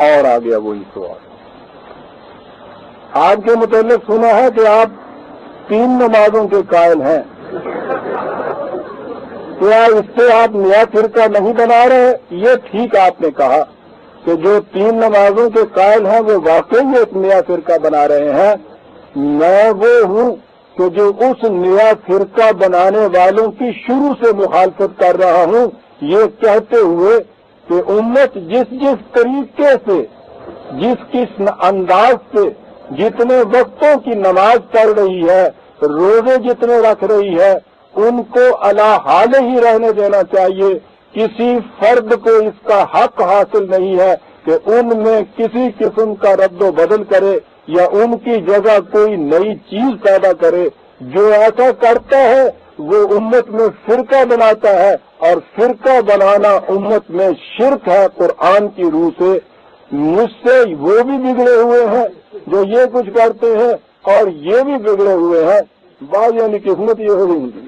اور آ گیا وہی سوال۔ آج کے متعلق سنا ہے کہ آپ 3 نمازوں کے قائل ہیں، کیا اس سے آپ نیا فرقہ نہیں بنا رہے؟ یہ ٹھیک آپ نے کہا کہ جو 3 نمازوں کے قائل ہیں وہ واقعی ایک نیا فرقہ بنا رہے ہیں۔ میں وہ ہوں کہ جو اس نیا فرقہ بنانے والوں کی شروع سے مخالفت کر رہا ہوں، یہ کہتے ہوئے کہ امت جس طریقے سے، جس انداز سے جتنے وقتوں کی نماز پڑھ رہی ہے، روزے جتنے رکھ رہی ہے، ان کو علی حال ہی رہنے دینا چاہیے۔ کسی فرد کو اس کا حق حاصل نہیں ہے کہ ان میں کسی قسم کا رد و بدل کرے یا ان کی جگہ کوئی نئی چیز پیدا کرے۔ جو ایسا کرتا ہے وہ امت میں فرقہ بناتا ہے، اور فرقہ بنانا امت میں شرک ہے قرآن کی روح سے۔ مجھ سے وہ بھی بگڑے ہوئے ہیں جو یہ کچھ کرتے ہیں، اور یہ بھی بگڑے ہوئے ہیں۔ بعض یعنی قسمت یہ ہوئی ان کی۔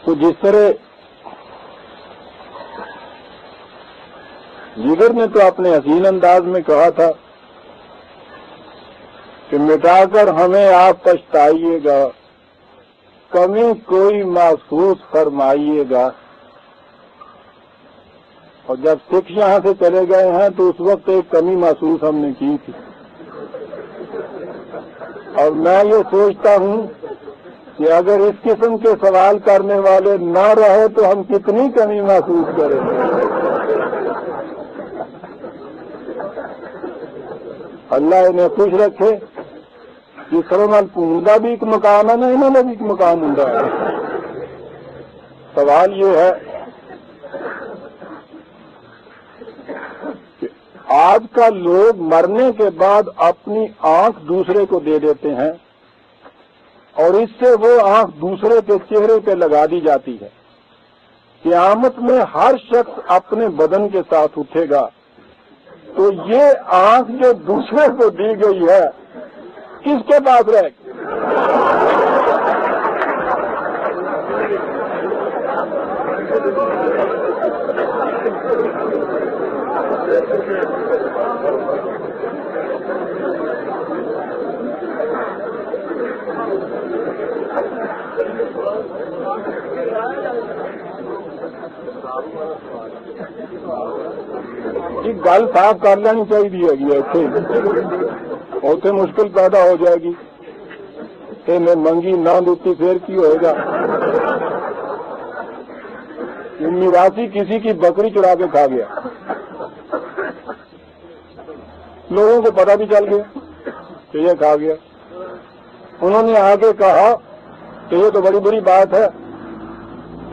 تو جس طرح جگر نے تو اپنے حسین انداز میں کہا تھا کہ مٹا کر ہمیں آپ پچھتائیے گا، کمی کوئی محسوس فرمائیے گا، اور جب سکھ یہاں سے چلے گئے ہیں تو اس وقت ایک کمی محسوس ہم نے کی تھی، اور میں یہ سوچتا ہوں کہ اگر اس قسم کے سوال کرنے والے نہ رہے تو ہم کتنی کمی محسوس کریں گے۔ اللہ انہیں خوش رکھے۔ جس طرح پوندا بھی ایک مقام ہے نا، انہوں نے بھی ایک مقام ہوں ہے۔ سوال یہ ہے کہ آج کا لوگ مرنے کے بعد اپنی آنکھ دوسرے کو دے دیتے ہیں، اور اس سے وہ آنکھ دوسرے کے چہرے پہ لگا دی جاتی ہے۔ قیامت میں ہر شخص اپنے بدن کے ساتھ اٹھے گا، تو یہ آنکھ جو دوسرے کو دی گئی ہے کس کے پاس رہے گی؟ گل صاف کر لینی چاہیے اتنے مشکل پیدا ہو جائے گی کہ میں منگی نہ دیتی پھر کی ہوئے گا؟ میراثی کسی کی بکری چڑھا کے کھا گیا، لوگوں کو پتہ بھی چل گیا کہ یہ کھا گیا، انہوں نے آ کے کہا کہ یہ تو بڑی بری بات ہے،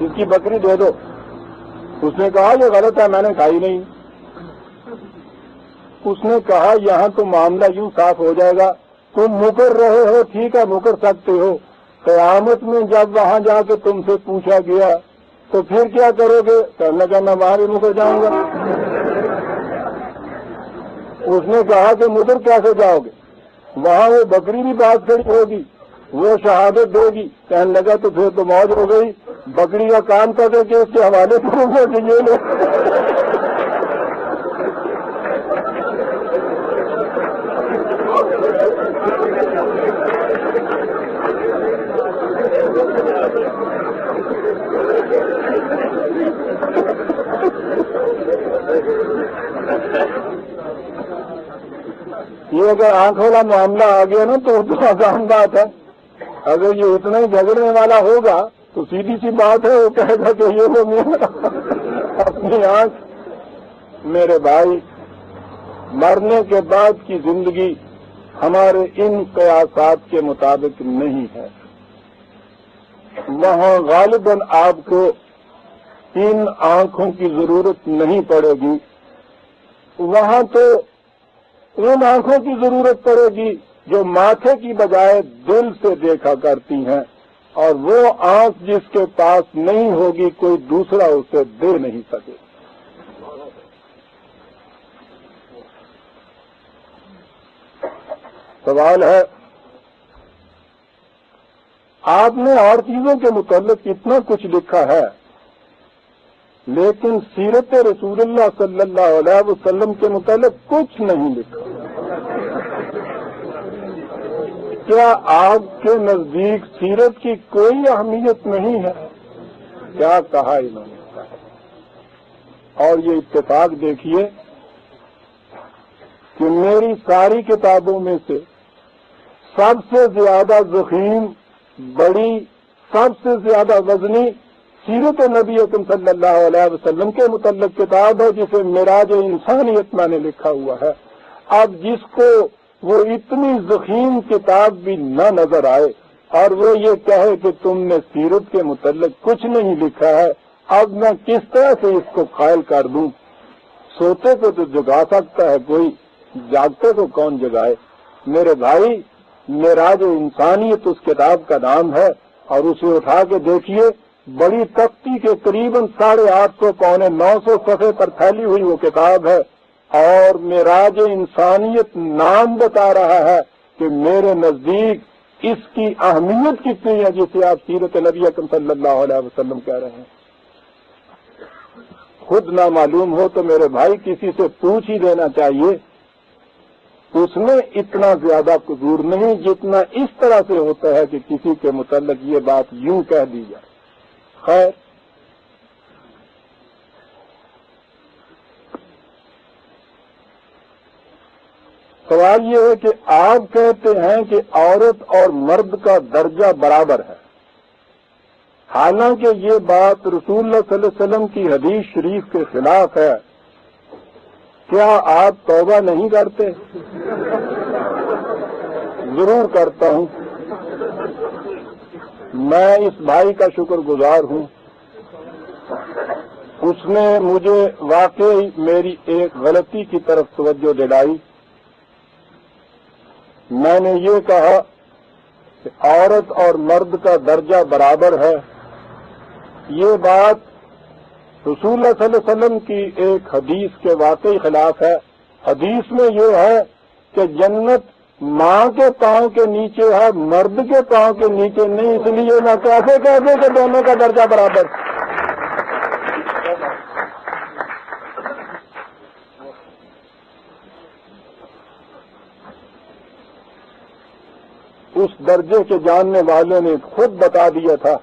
اس کی بکری دے دو۔ اس نے کہا یہ غلط ہے، میں نے کھائی نہیں۔ اس نے کہا یہاں تو معاملہ یوں صاف ہو جائے گا، تم مکر رہے ہو، ٹھیک ہے مکر سکتے ہو، قیامت میں جب وہاں جا کے تم سے پوچھا گیا تو پھر کیا کرو گے؟ کہنے لگا میں وہاں بھی مکر جاؤں گا۔ اس نے کہا کہ مکر کیسے جاؤ گے؟ وہاں وہ بکری بھی بات کھڑی ہوگی، وہ شہادت دے گی۔ کہنے لگا تو پھر تو موج ہو گئی، بکری کا کام کر کے اس کے حوالے کروں گا کہ یہ لو۔ یہ اگر آنکھ والا معاملہ آ گیا نا تو آسان بات ہے، اگر یہ اتنا ہی جھگڑنے والا ہوگا تو سیدھی سی بات ہے، وہ کہے گا کہ یہ وہ اپنی آنکھ۔ میرے بھائی، مرنے کے بعد کی زندگی ہمارے ان قیاسات کے مطابق نہیں ہے۔ وہاں غالباً آپ کو ان آنکھوں کی ضرورت نہیں پڑے گی، وہاں تو ان آنکھوں کی ضرورت پڑے گی جو ماتھے کی بجائے دل سے دیکھا کرتی ہیں، اور وہ آنکھ جس کے پاس نہیں ہوگی کوئی دوسرا اسے دے نہیں سکے۔ سوال ہے، آپ نے اور چیزوں کے متعلق اتنا کچھ لکھا ہے لیکن سیرت رسول اللہ صلی اللہ علیہ وسلم کے متعلق کچھ نہیں لکھا۔ کیا آپ کے نزدیک سیرت کی کوئی اہمیت نہیں ہے؟ کیا کہا انہوں نے؟ اور یہ اتفاق دیکھیے کہ میری ساری کتابوں میں سے سب سے زیادہ ضخیم، بڑی، سب سے زیادہ وزنی سیرت نبی اکرم صلی اللہ علیہ وسلم کے متعلق کتاب ہے جسے معراج انسانیت میں نے لکھا ہوا ہے۔ اب جس کو وہ اتنی ضخیم کتاب بھی نہ نظر آئے اور وہ یہ کہے کہ تم نے سیرت کے متعلق کچھ نہیں لکھا ہے، اب میں کس طرح سے اس کو قائل کر دوں؟ سوتے کو تو جگا سکتا ہے کوئی، جاگتے کو کون جگائے؟ میرے بھائی، معراج انسانیت اس کتاب کا نام ہے، اور اسے اٹھا کے دیکھیے، بڑی تختی کے قریباً 850 پونے 900 صفحے پر پھیلی ہوئی وہ کتاب ہے، اور معراج انسانیت نام بتا رہا ہے کہ میرے نزدیک اس کی اہمیت کتنی ہے جسے آپ سیرت نبی اکرم صلی اللہ علیہ وسلم کہہ رہے ہیں۔ خود نہ معلوم ہو تو میرے بھائی کسی سے پوچھ ہی دینا چاہیے، اس میں اتنا زیادہ قصور نہیں جتنا اس طرح سے ہوتا ہے کہ کسی کے متعلق یہ بات یوں کہہ دی جائے۔ خیر، سوال یہ ہے کہ آپ کہتے ہیں کہ عورت اور مرد کا درجہ برابر ہے، حالانکہ یہ بات رسول اللہ صلی اللہ علیہ وسلم کی حدیث شریف کے خلاف ہے۔ کیا آپ توبہ نہیں کرتے؟ ضرور کرتا ہوں۔ میں اس بھائی کا شکر گزار ہوں، اس نے مجھے واقعی میری ایک غلطی کی طرف توجہ دلائی۔ میں نے یہ کہا کہ عورت اور مرد کا درجہ برابر ہے، یہ بات رسول اللہ صلی اللہ علیہ وسلم کی ایک حدیث کے واقعی خلاف ہے۔ حدیث میں یہ ہے کہ جنت ماں کے پاؤں کے نیچے ہے، مرد کے پاؤں کے نیچے نہیں، اس لیے میں کیسے کہتے کہ دونوں کا درجہ برابر۔ اس درجے کے جاننے والوں نے خود بتا دیا تھا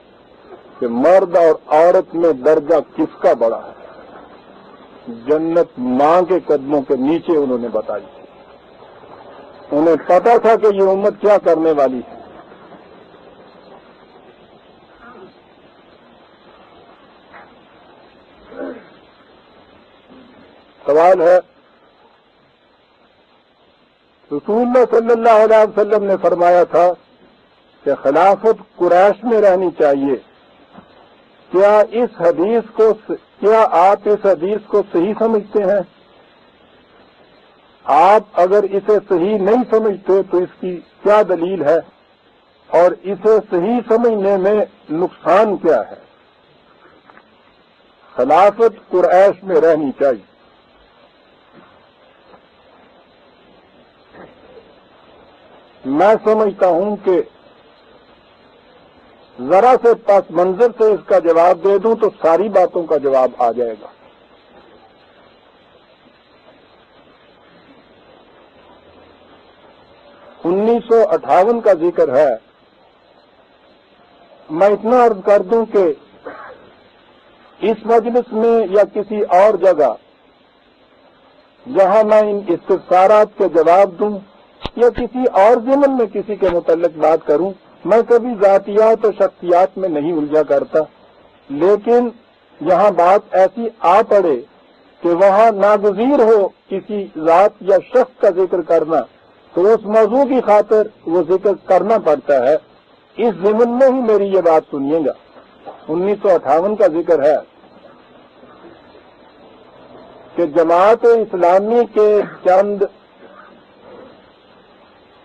کہ مرد اور عورت میں درجہ کس کا بڑا ہے۔ جنت ماں کے قدموں کے نیچے انہوں نے بتائی تھی۔ انہیں پتا تھا کہ یہ امت کیا کرنے والی ہے۔ سوال ہے، رسول اللہ صلی اللہ علیہ وسلم نے فرمایا تھا کہ خلافت قریش میں رہنی چاہیے۔ کیا آپ اس حدیث کو صحیح سمجھتے ہیں؟ آپ اگر اسے صحیح نہیں سمجھتے تو اس کی کیا دلیل ہے اور اسے صحیح سمجھنے میں نقصان کیا ہے؟ خلافت قریش میں رہنی چاہیے۔ میں سمجھتا ہوں کہ ذرا سے پس منظر سے اس کا جواب دے دوں تو ساری باتوں کا جواب آ جائے گا۔ انیس سو 58 کا ذکر ہے۔ میں اتنا عرض کر دوں کہ اس مجلس میں یا کسی اور جگہ جہاں میں ان استفسارات کے جواب دوں یا کسی اور ضمن میں کسی کے متعلق بات کروں، میں کبھی ذاتیات اور شخصیات میں نہیں الجھا کرتا، لیکن جہاں بات ایسی آ پڑے کہ وہاں ناگزیر ہو کسی ذات یا شخص کا ذکر کرنا تو اس موضوع کی خاطر وہ ذکر کرنا پڑتا ہے۔ اس ضمن میں ہی میری یہ بات سنیے گا۔ 1958 کا ذکر ہے کہ جماعت اسلامی کے چند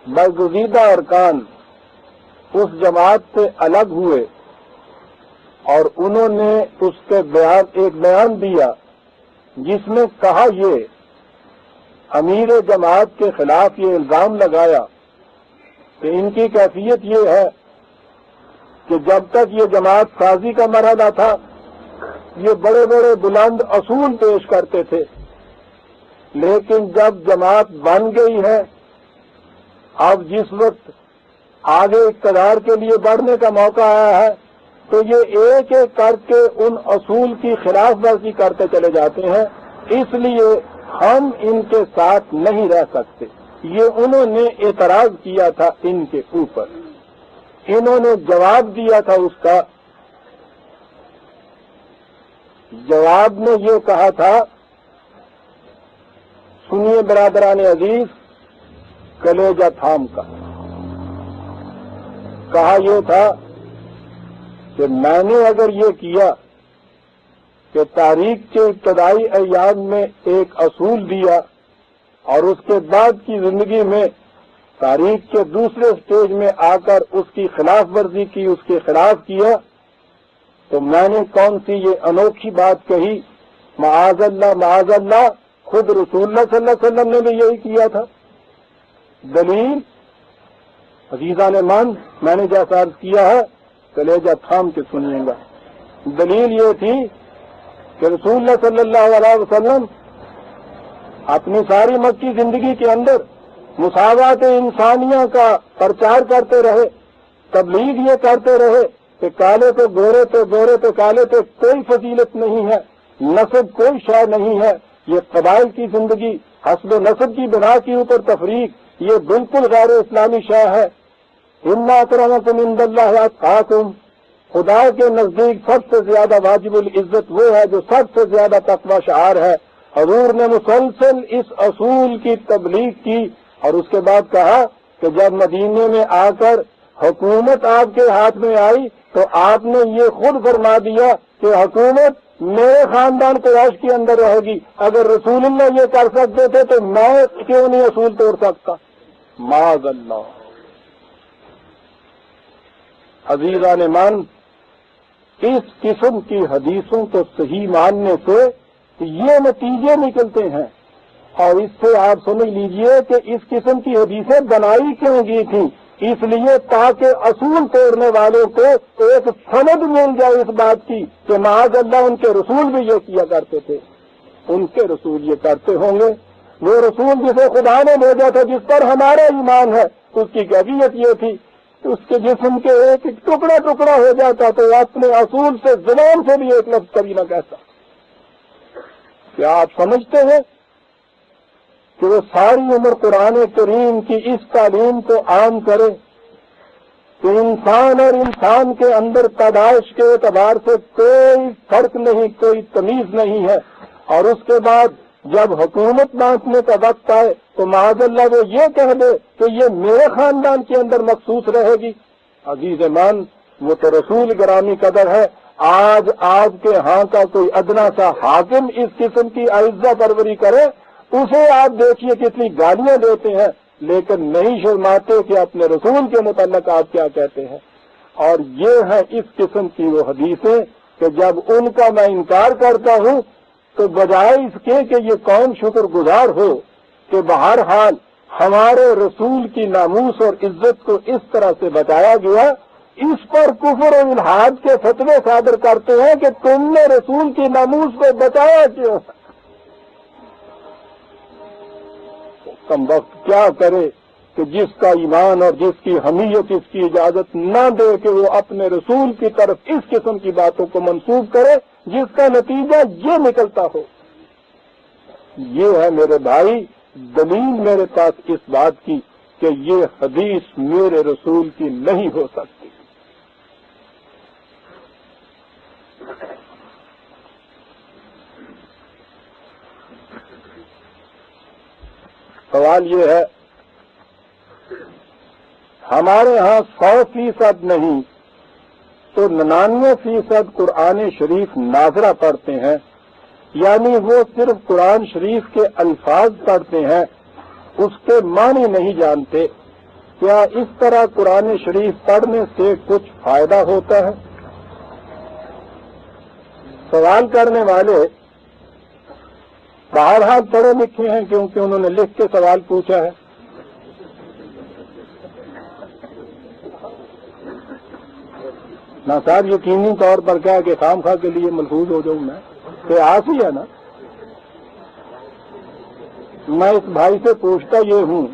برگزیدہ ارکان اس جماعت سے الگ ہوئے اور انہوں نے اس کے ایک بیان دیا جس میں کہا، یہ امیر جماعت کے خلاف یہ الزام لگایا کہ ان کی کیفیت یہ ہے کہ جب تک یہ جماعت سازی کا مرحلہ تھا یہ بڑے بڑے بلند اصول پیش کرتے تھے، لیکن جب جماعت بن گئی ہے، اب جس وقت آگے اقتدار کے لیے بڑھنے کا موقع آیا ہے تو یہ ایک ایک کر کے ان اصول کی خلاف ورزی کرتے چلے جاتے ہیں، اس لیے ہم ان کے ساتھ نہیں رہ سکتے۔ یہ انہوں نے اعتراض کیا تھا ان کے اوپر، انہوں نے جواب دیا تھا۔ اس کا جواب میں یہ کہا تھا، سنیے برادران عزیز، کلیجہ تھام کا کہا یہ تھا کہ میں نے اگر یہ کیا کہ تاریخ کے ابتدائی ایام میں ایک اصول دیا اور اس کے بعد کی زندگی میں تاریخ کے دوسرے سٹیج میں آ کر اس کی خلاف ورزی کی، اس کے خلاف کیا، تو میں نے کون سی یہ انوکھی بات کہی؟ معاذ اللہ، خود رسول اللہ صلی اللہ علیہ وسلم نے بھی یہی کیا تھا۔ دلیل عزیزان مان، میں نے جیسا عرض کیا ہے کلیجہ تھام کے سنیے گا۔ دلیل یہ تھی کہ رسول اللہ صلی اللہ علیہ وسلم اپنی ساری مکی زندگی کے اندر مساوات انسانیہ کا پرچار کرتے رہے، تبلیغ یہ کرتے رہے کہ کالے تو گورے تو گورے تو کالے تو کوئی فضیلت نہیں ہے، نسب کوئی شے نہیں ہے، یہ قبائل کی زندگی حسب و نسب کی بنا کے اوپر تفریق یہ بالکل غیر اسلامی شے ہے۔ ان اکرمکم عند اللہ اتقاکم، خدا کے نزدیک سب سے زیادہ واجب العزت وہ ہے جو سب سے زیادہ تقوی شعار ہے۔ حضور نے مسلسل اس اصول کی تبلیغ کی اور اس کے بعد کہا کہ جب مدینے میں آ کر حکومت آپ کے ہاتھ میں آئی تو آپ نے یہ خود فرما دیا کہ حکومت میرے خاندان قریش کے اندر رہے گی۔ اگر رسول اللہ یہ کر سکتے تھے تو میں کیوں نہیں اصول توڑ سکتا؟ معاذ اللہ۔ عزیزان مان، اس قسم کی حدیثوں کو صحیح ماننے سے یہ نتیجے نکلتے ہیں اور اس سے آپ سمجھ لیجئے کہ اس قسم کی حدیثیں بنائی کیوں گئی تھیں؟ اس لیے تاکہ اصول توڑنے والوں کو ایک سند مل جائے اس بات کی کہ معاذ اللہ ان کے رسول بھی یہ کیا کرتے تھے، ان کے رسول یہ کرتے ہوں گے۔ وہ رسول جسے خدا نے بھیجا تھا، جس پر ہمارا ایمان ہے، اس کی کیفیت یہ تھی کہ اس کے جسم کے ایک ٹکڑا ٹکڑا ہو جاتا تو اپنے اصول سے زبان سے بھی ایک لفظ کبھی نہ کہتا۔ کیا آپ سمجھتے ہیں کہ وہ ساری عمر قرآن کریم کی اس تعلیم کو عام کرے کہ انسان اور انسان کے اندر پیدائش کے اعتبار سے کوئی فرق نہیں، کوئی تمیز نہیں ہے، اور اس کے بعد جب حکومت بانٹنے کا وقت آئے تو معاذ اللہ وہ یہ کہہ دے کہ یہ میرے خاندان کے اندر مخصوص رہے گی؟ عزیز مان، وہ تو رسول گرامی قدر ہے۔ آج آپ کے ہاں کا کوئی ادنا سا حاکم اس قسم کی اعزہ پروری کرے، اسے آپ دیکھیے کتنی گالیاں دیتے ہیں، لیکن نہیں شرماتے کہ اپنے رسول کے متعلق آپ کیا کہتے ہیں۔ اور یہ ہے اس قسم کی وہ حدیثیں کہ جب ان کا میں انکار کرتا ہوں تو بجائے اس کے کہ یہ قوم شکر گزار ہو کہ بہرحال ہمارے رسول کی ناموس اور عزت کو اس طرح سے بچایا گیا، اس پر کفر و الحاد کے فتوے صادر کرتے ہیں کہ تم نے رسول کی ناموس کو بچایا کیوں؟ کم وقت کیا کرے کہ جس کا ایمان اور جس کی حمیت اس کی اجازت نہ دے کہ وہ اپنے رسول کی طرف اس قسم کی باتوں کو منسوب کرے جس کا نتیجہ یہ نکلتا ہو۔ یہ ہے میرے بھائی دلیل میرے پاس اس بات کی کہ یہ حدیث میرے رسول کی نہیں ہو سکتی۔ سوال یہ ہے، ہمارے ہاں 100% نہیں تو 99% قرآن شریف ناظرہ پڑھتے ہیں، یعنی وہ صرف قرآن شریف کے الفاظ پڑھتے ہیں، اس کے معنی نہیں جانتے۔ کیا اس طرح قرآن شریف پڑھنے سے کچھ فائدہ ہوتا ہے؟ سوال کرنے والے بہرحال پڑھے لکھے ہیں کیونکہ انہوں نے لکھ کے سوال پوچھا ہے۔ نہ صاحب یقینی طور پر کیا کہ خام خواہ کے لیے ملحوظ ہو جاؤں میں، کہ آس ہی ہے نا۔ میں اس بھائی سے پوچھتا یہ ہوں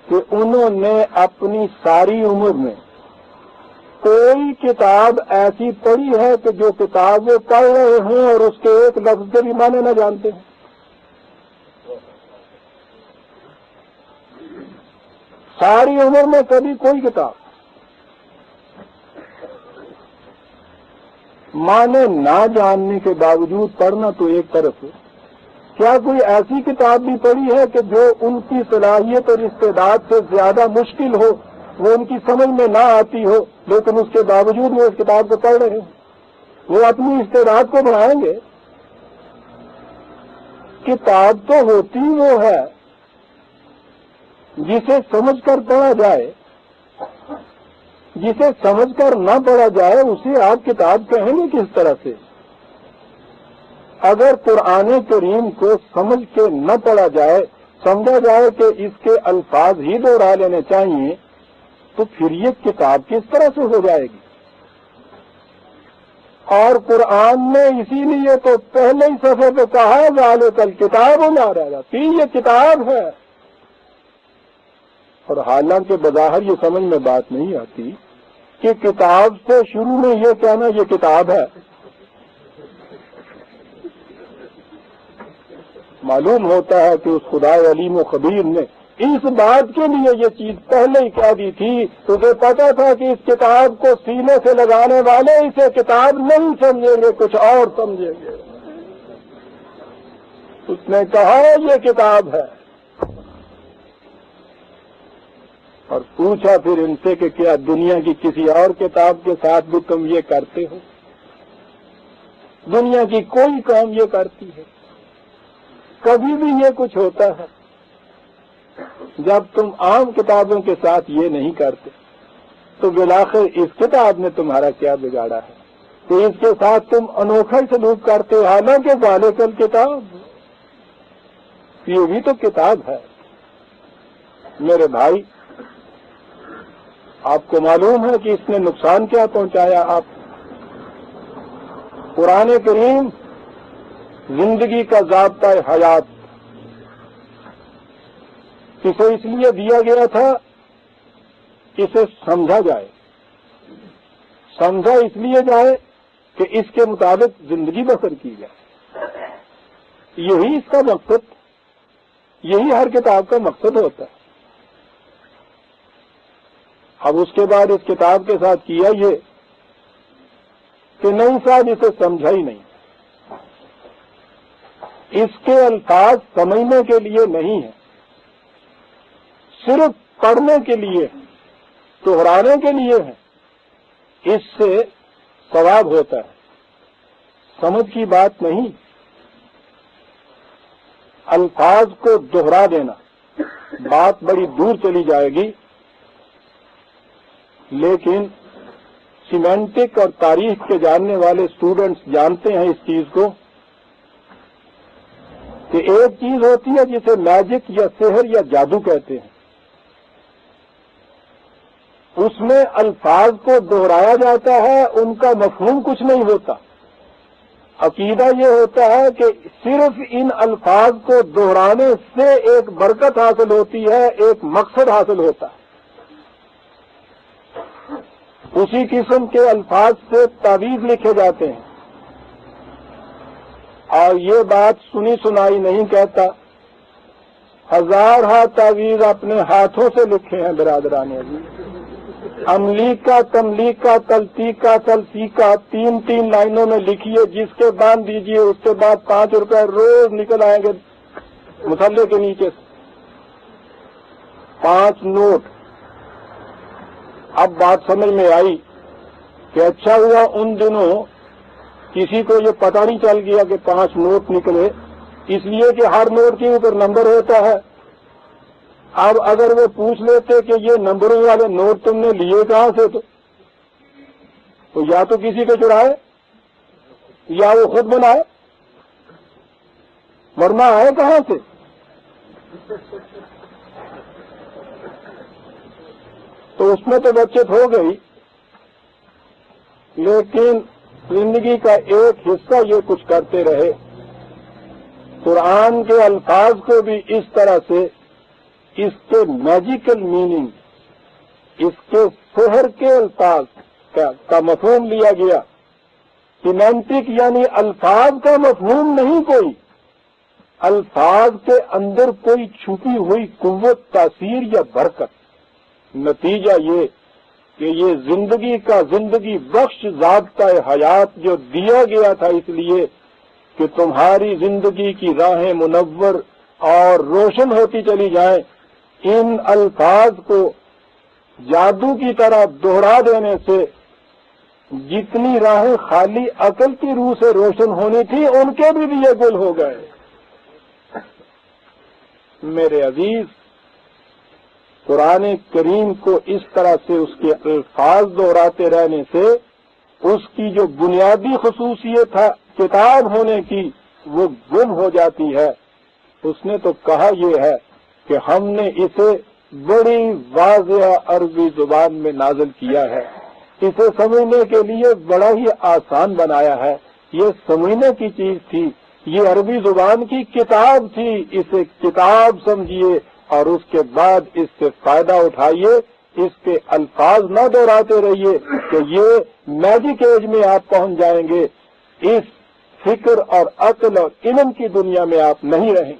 کہ انہوں نے اپنی ساری عمر میں کوئی کتاب ایسی پڑھی ہے کہ جو کتاب وہ پڑھ رہے ہوں اور اس کے ایک لفظ کے بھی معنی نہ جانتے ہیں؟ ساری عمر میں کبھی کوئی کتاب معنی نہ جاننے کے باوجود پڑھنا تو ایک طرف ہے، کیا کوئی ایسی کتاب بھی پڑھی ہے کہ جو ان کی صلاحیت اور استعداد سے زیادہ مشکل ہو، وہ ان کی سمجھ میں نہ آتی ہو، لیکن اس کے باوجود وہ اس کتاب کو پڑھ رہے ہیں؟ وہ اپنی استعداد کو بڑھائیں گے؟ کتاب تو ہوتی وہ ہے جسے سمجھ کر پڑھا جائے، جسے سمجھ کر نہ پڑھا جائے اسے آپ کتاب کہیں گے کس طرح سے؟ اگر قرآن کریم کو سمجھ کے نہ پڑھا جائے، سمجھا جائے کہ اس کے الفاظ ہی دوہرا لینے چاہیے، تو پھر یہ کتاب کس طرح سے ہو جائے گی؟ اور قرآن نے اسی لیے تو پہلے ہی صفحے پہ کہا ذالک الکتاب لا ریب فیہ، یہ کتاب ہے۔ اور حالانکہ بظاہر یہ سمجھ میں بات نہیں آتی کہ کتاب سے شروع میں یہ کہنا یہ کتاب ہے۔ معلوم ہوتا ہے کہ اس خدا علیم و خبیر نے اس بات کے لیے یہ چیز پہلے ہی کہہ دی تھی، تجھے پتا تھا کہ اس کتاب کو سینے سے لگانے والے اسے کتاب نہیں سمجھیں گے، کچھ اور سمجھیں گے۔ اس نے کہا یہ کتاب ہے، اور پوچھا پھر ان سے کہ کیا دنیا کی کسی اور کتاب کے ساتھ بھی تم یہ کرتے ہو؟ دنیا کی کوئی قوم یہ کرتی ہے؟ کبھی بھی یہ کچھ ہوتا ہے؟ جب تم عام کتابوں کے ساتھ یہ نہیں کرتے تو بالآخر اس کتاب نے تمہارا کیا بگاڑا ہے کہ اس کے ساتھ تم انوکھا سلوک کرتے، حالانکہ ذالک الکتاب یہ بھی تو کتاب ہے میرے بھائی. آپ کو معلوم ہے کہ اس نے نقصان کیا پہنچایا آپ. قرآن کریم زندگی کا ضابطۂ حیات اسے اس لیے دیا گیا تھا کہ اسے سمجھا جائے. سمجھا اس لیے جائے کہ اس کے مطابق زندگی بسر کی جائے. یہی اس کا مقصد، یہی ہر کتاب کا مقصد ہوتا ہے. اب اس کے بعد اس کتاب کے ساتھ کیا یہ کہ نہیں صاحب اسے سمجھا ہی نہیں. اس کے الفاظ سمجھنے کے لیے نہیں ہیں، صرف پڑھنے کے لیے، دہرانے کے لیے ہیں. اس سے ثواب ہوتا ہے، سمجھ کی بات نہیں. الفاظ کو دہرا دینا بات بڑی دور چلی جائے گی، لیکن سیمینٹک اور تاریخ کے جاننے والے اسٹوڈنٹس جانتے ہیں اس چیز کو کہ ایک چیز ہوتی ہے جسے میجک یا سحر یا جادو کہتے ہیں. اس میں الفاظ کو دہرایا جاتا ہے، ان کا مفہوم کچھ نہیں ہوتا. عقیدہ یہ ہوتا ہے کہ صرف ان الفاظ کو دہرانے سے ایک برکت حاصل ہوتی ہے، ایک مقصد حاصل ہوتا ہے. اسی قسم کے الفاظ سے تعویذ لکھے جاتے ہیں، اور یہ بات سنی سنائی نہیں کہتا. ہزارہ تعویذ اپنے ہاتھوں سے لکھے ہیں برادران عزیز. املیکا، تملیکا، تلتیکا، تلسیکا 3 لائنوں میں لکھیے، جس کے باندھ دیجیے، اس کے بعد 5 روپے روز نکل آئیں گے مسلے کے نیچے سے. 5 نوٹ. اب بات سمجھ میں آئی کہ اچھا ہوا ان دنوں کسی کو یہ پتہ نہیں چل گیا کہ 5 نوٹ نکلے، اس لیے کہ ہر نوٹ کے اوپر نمبر ہوتا ہے. اب اگر وہ پوچھ لیتے کہ یہ نمبروں والے نوٹ تم نے لیے کہاں سے، تو یا تو کسی کو چرائے یا وہ خود بنائے، ورنہ آئے کہاں سے. تو اس میں تو بچت ہو گئی، لیکن زندگی کا ایک حصہ یہ کچھ کرتے رہے. قرآن کے الفاظ کو بھی اس طرح سے، اس کے میجیکل میننگ، اس کے سحر کے الفاظ کا مفہوم لیا گیا. سیمینٹک یعنی الفاظ کا مفہوم نہیں کوئی، الفاظ کے اندر کوئی چھپی ہوئی قوت، تاثیر یا برکت. نتیجہ یہ کہ یہ زندگی بخش ضابطۂ حیات جو دیا گیا تھا اس لیے کہ تمہاری زندگی کی راہیں منور اور روشن ہوتی چلی جائیں، ان الفاظ کو جادو کی طرح دوہرا دینے سے جتنی راہیں خالی عقل کی روح سے روشن ہونی تھی ان کے بھی یہ گل ہو گئے. میرے عزیز، قرآن کریم کو اس طرح سے اس کے الفاظ دہراتے رہنے سے اس کی جو بنیادی خصوصیت ہے کتاب ہونے کی وہ گم ہو جاتی ہے. اس نے تو کہا یہ ہے کہ ہم نے اسے بڑی واضح عربی زبان میں نازل کیا ہے، اسے سمجھنے کے لیے بڑا ہی آسان بنایا ہے. یہ سمجھنے کی چیز تھی، یہ عربی زبان کی کتاب تھی. اسے کتاب سمجھیے اور اس کے بعد اس سے فائدہ اٹھائیے. اس کے الفاظ نہ دہراتے رہیے کہ یہ میجک ایج میں آپ پہنچ جائیں گے. اس فکر اور عقل اور علم کی دنیا میں آپ نہیں رہیں.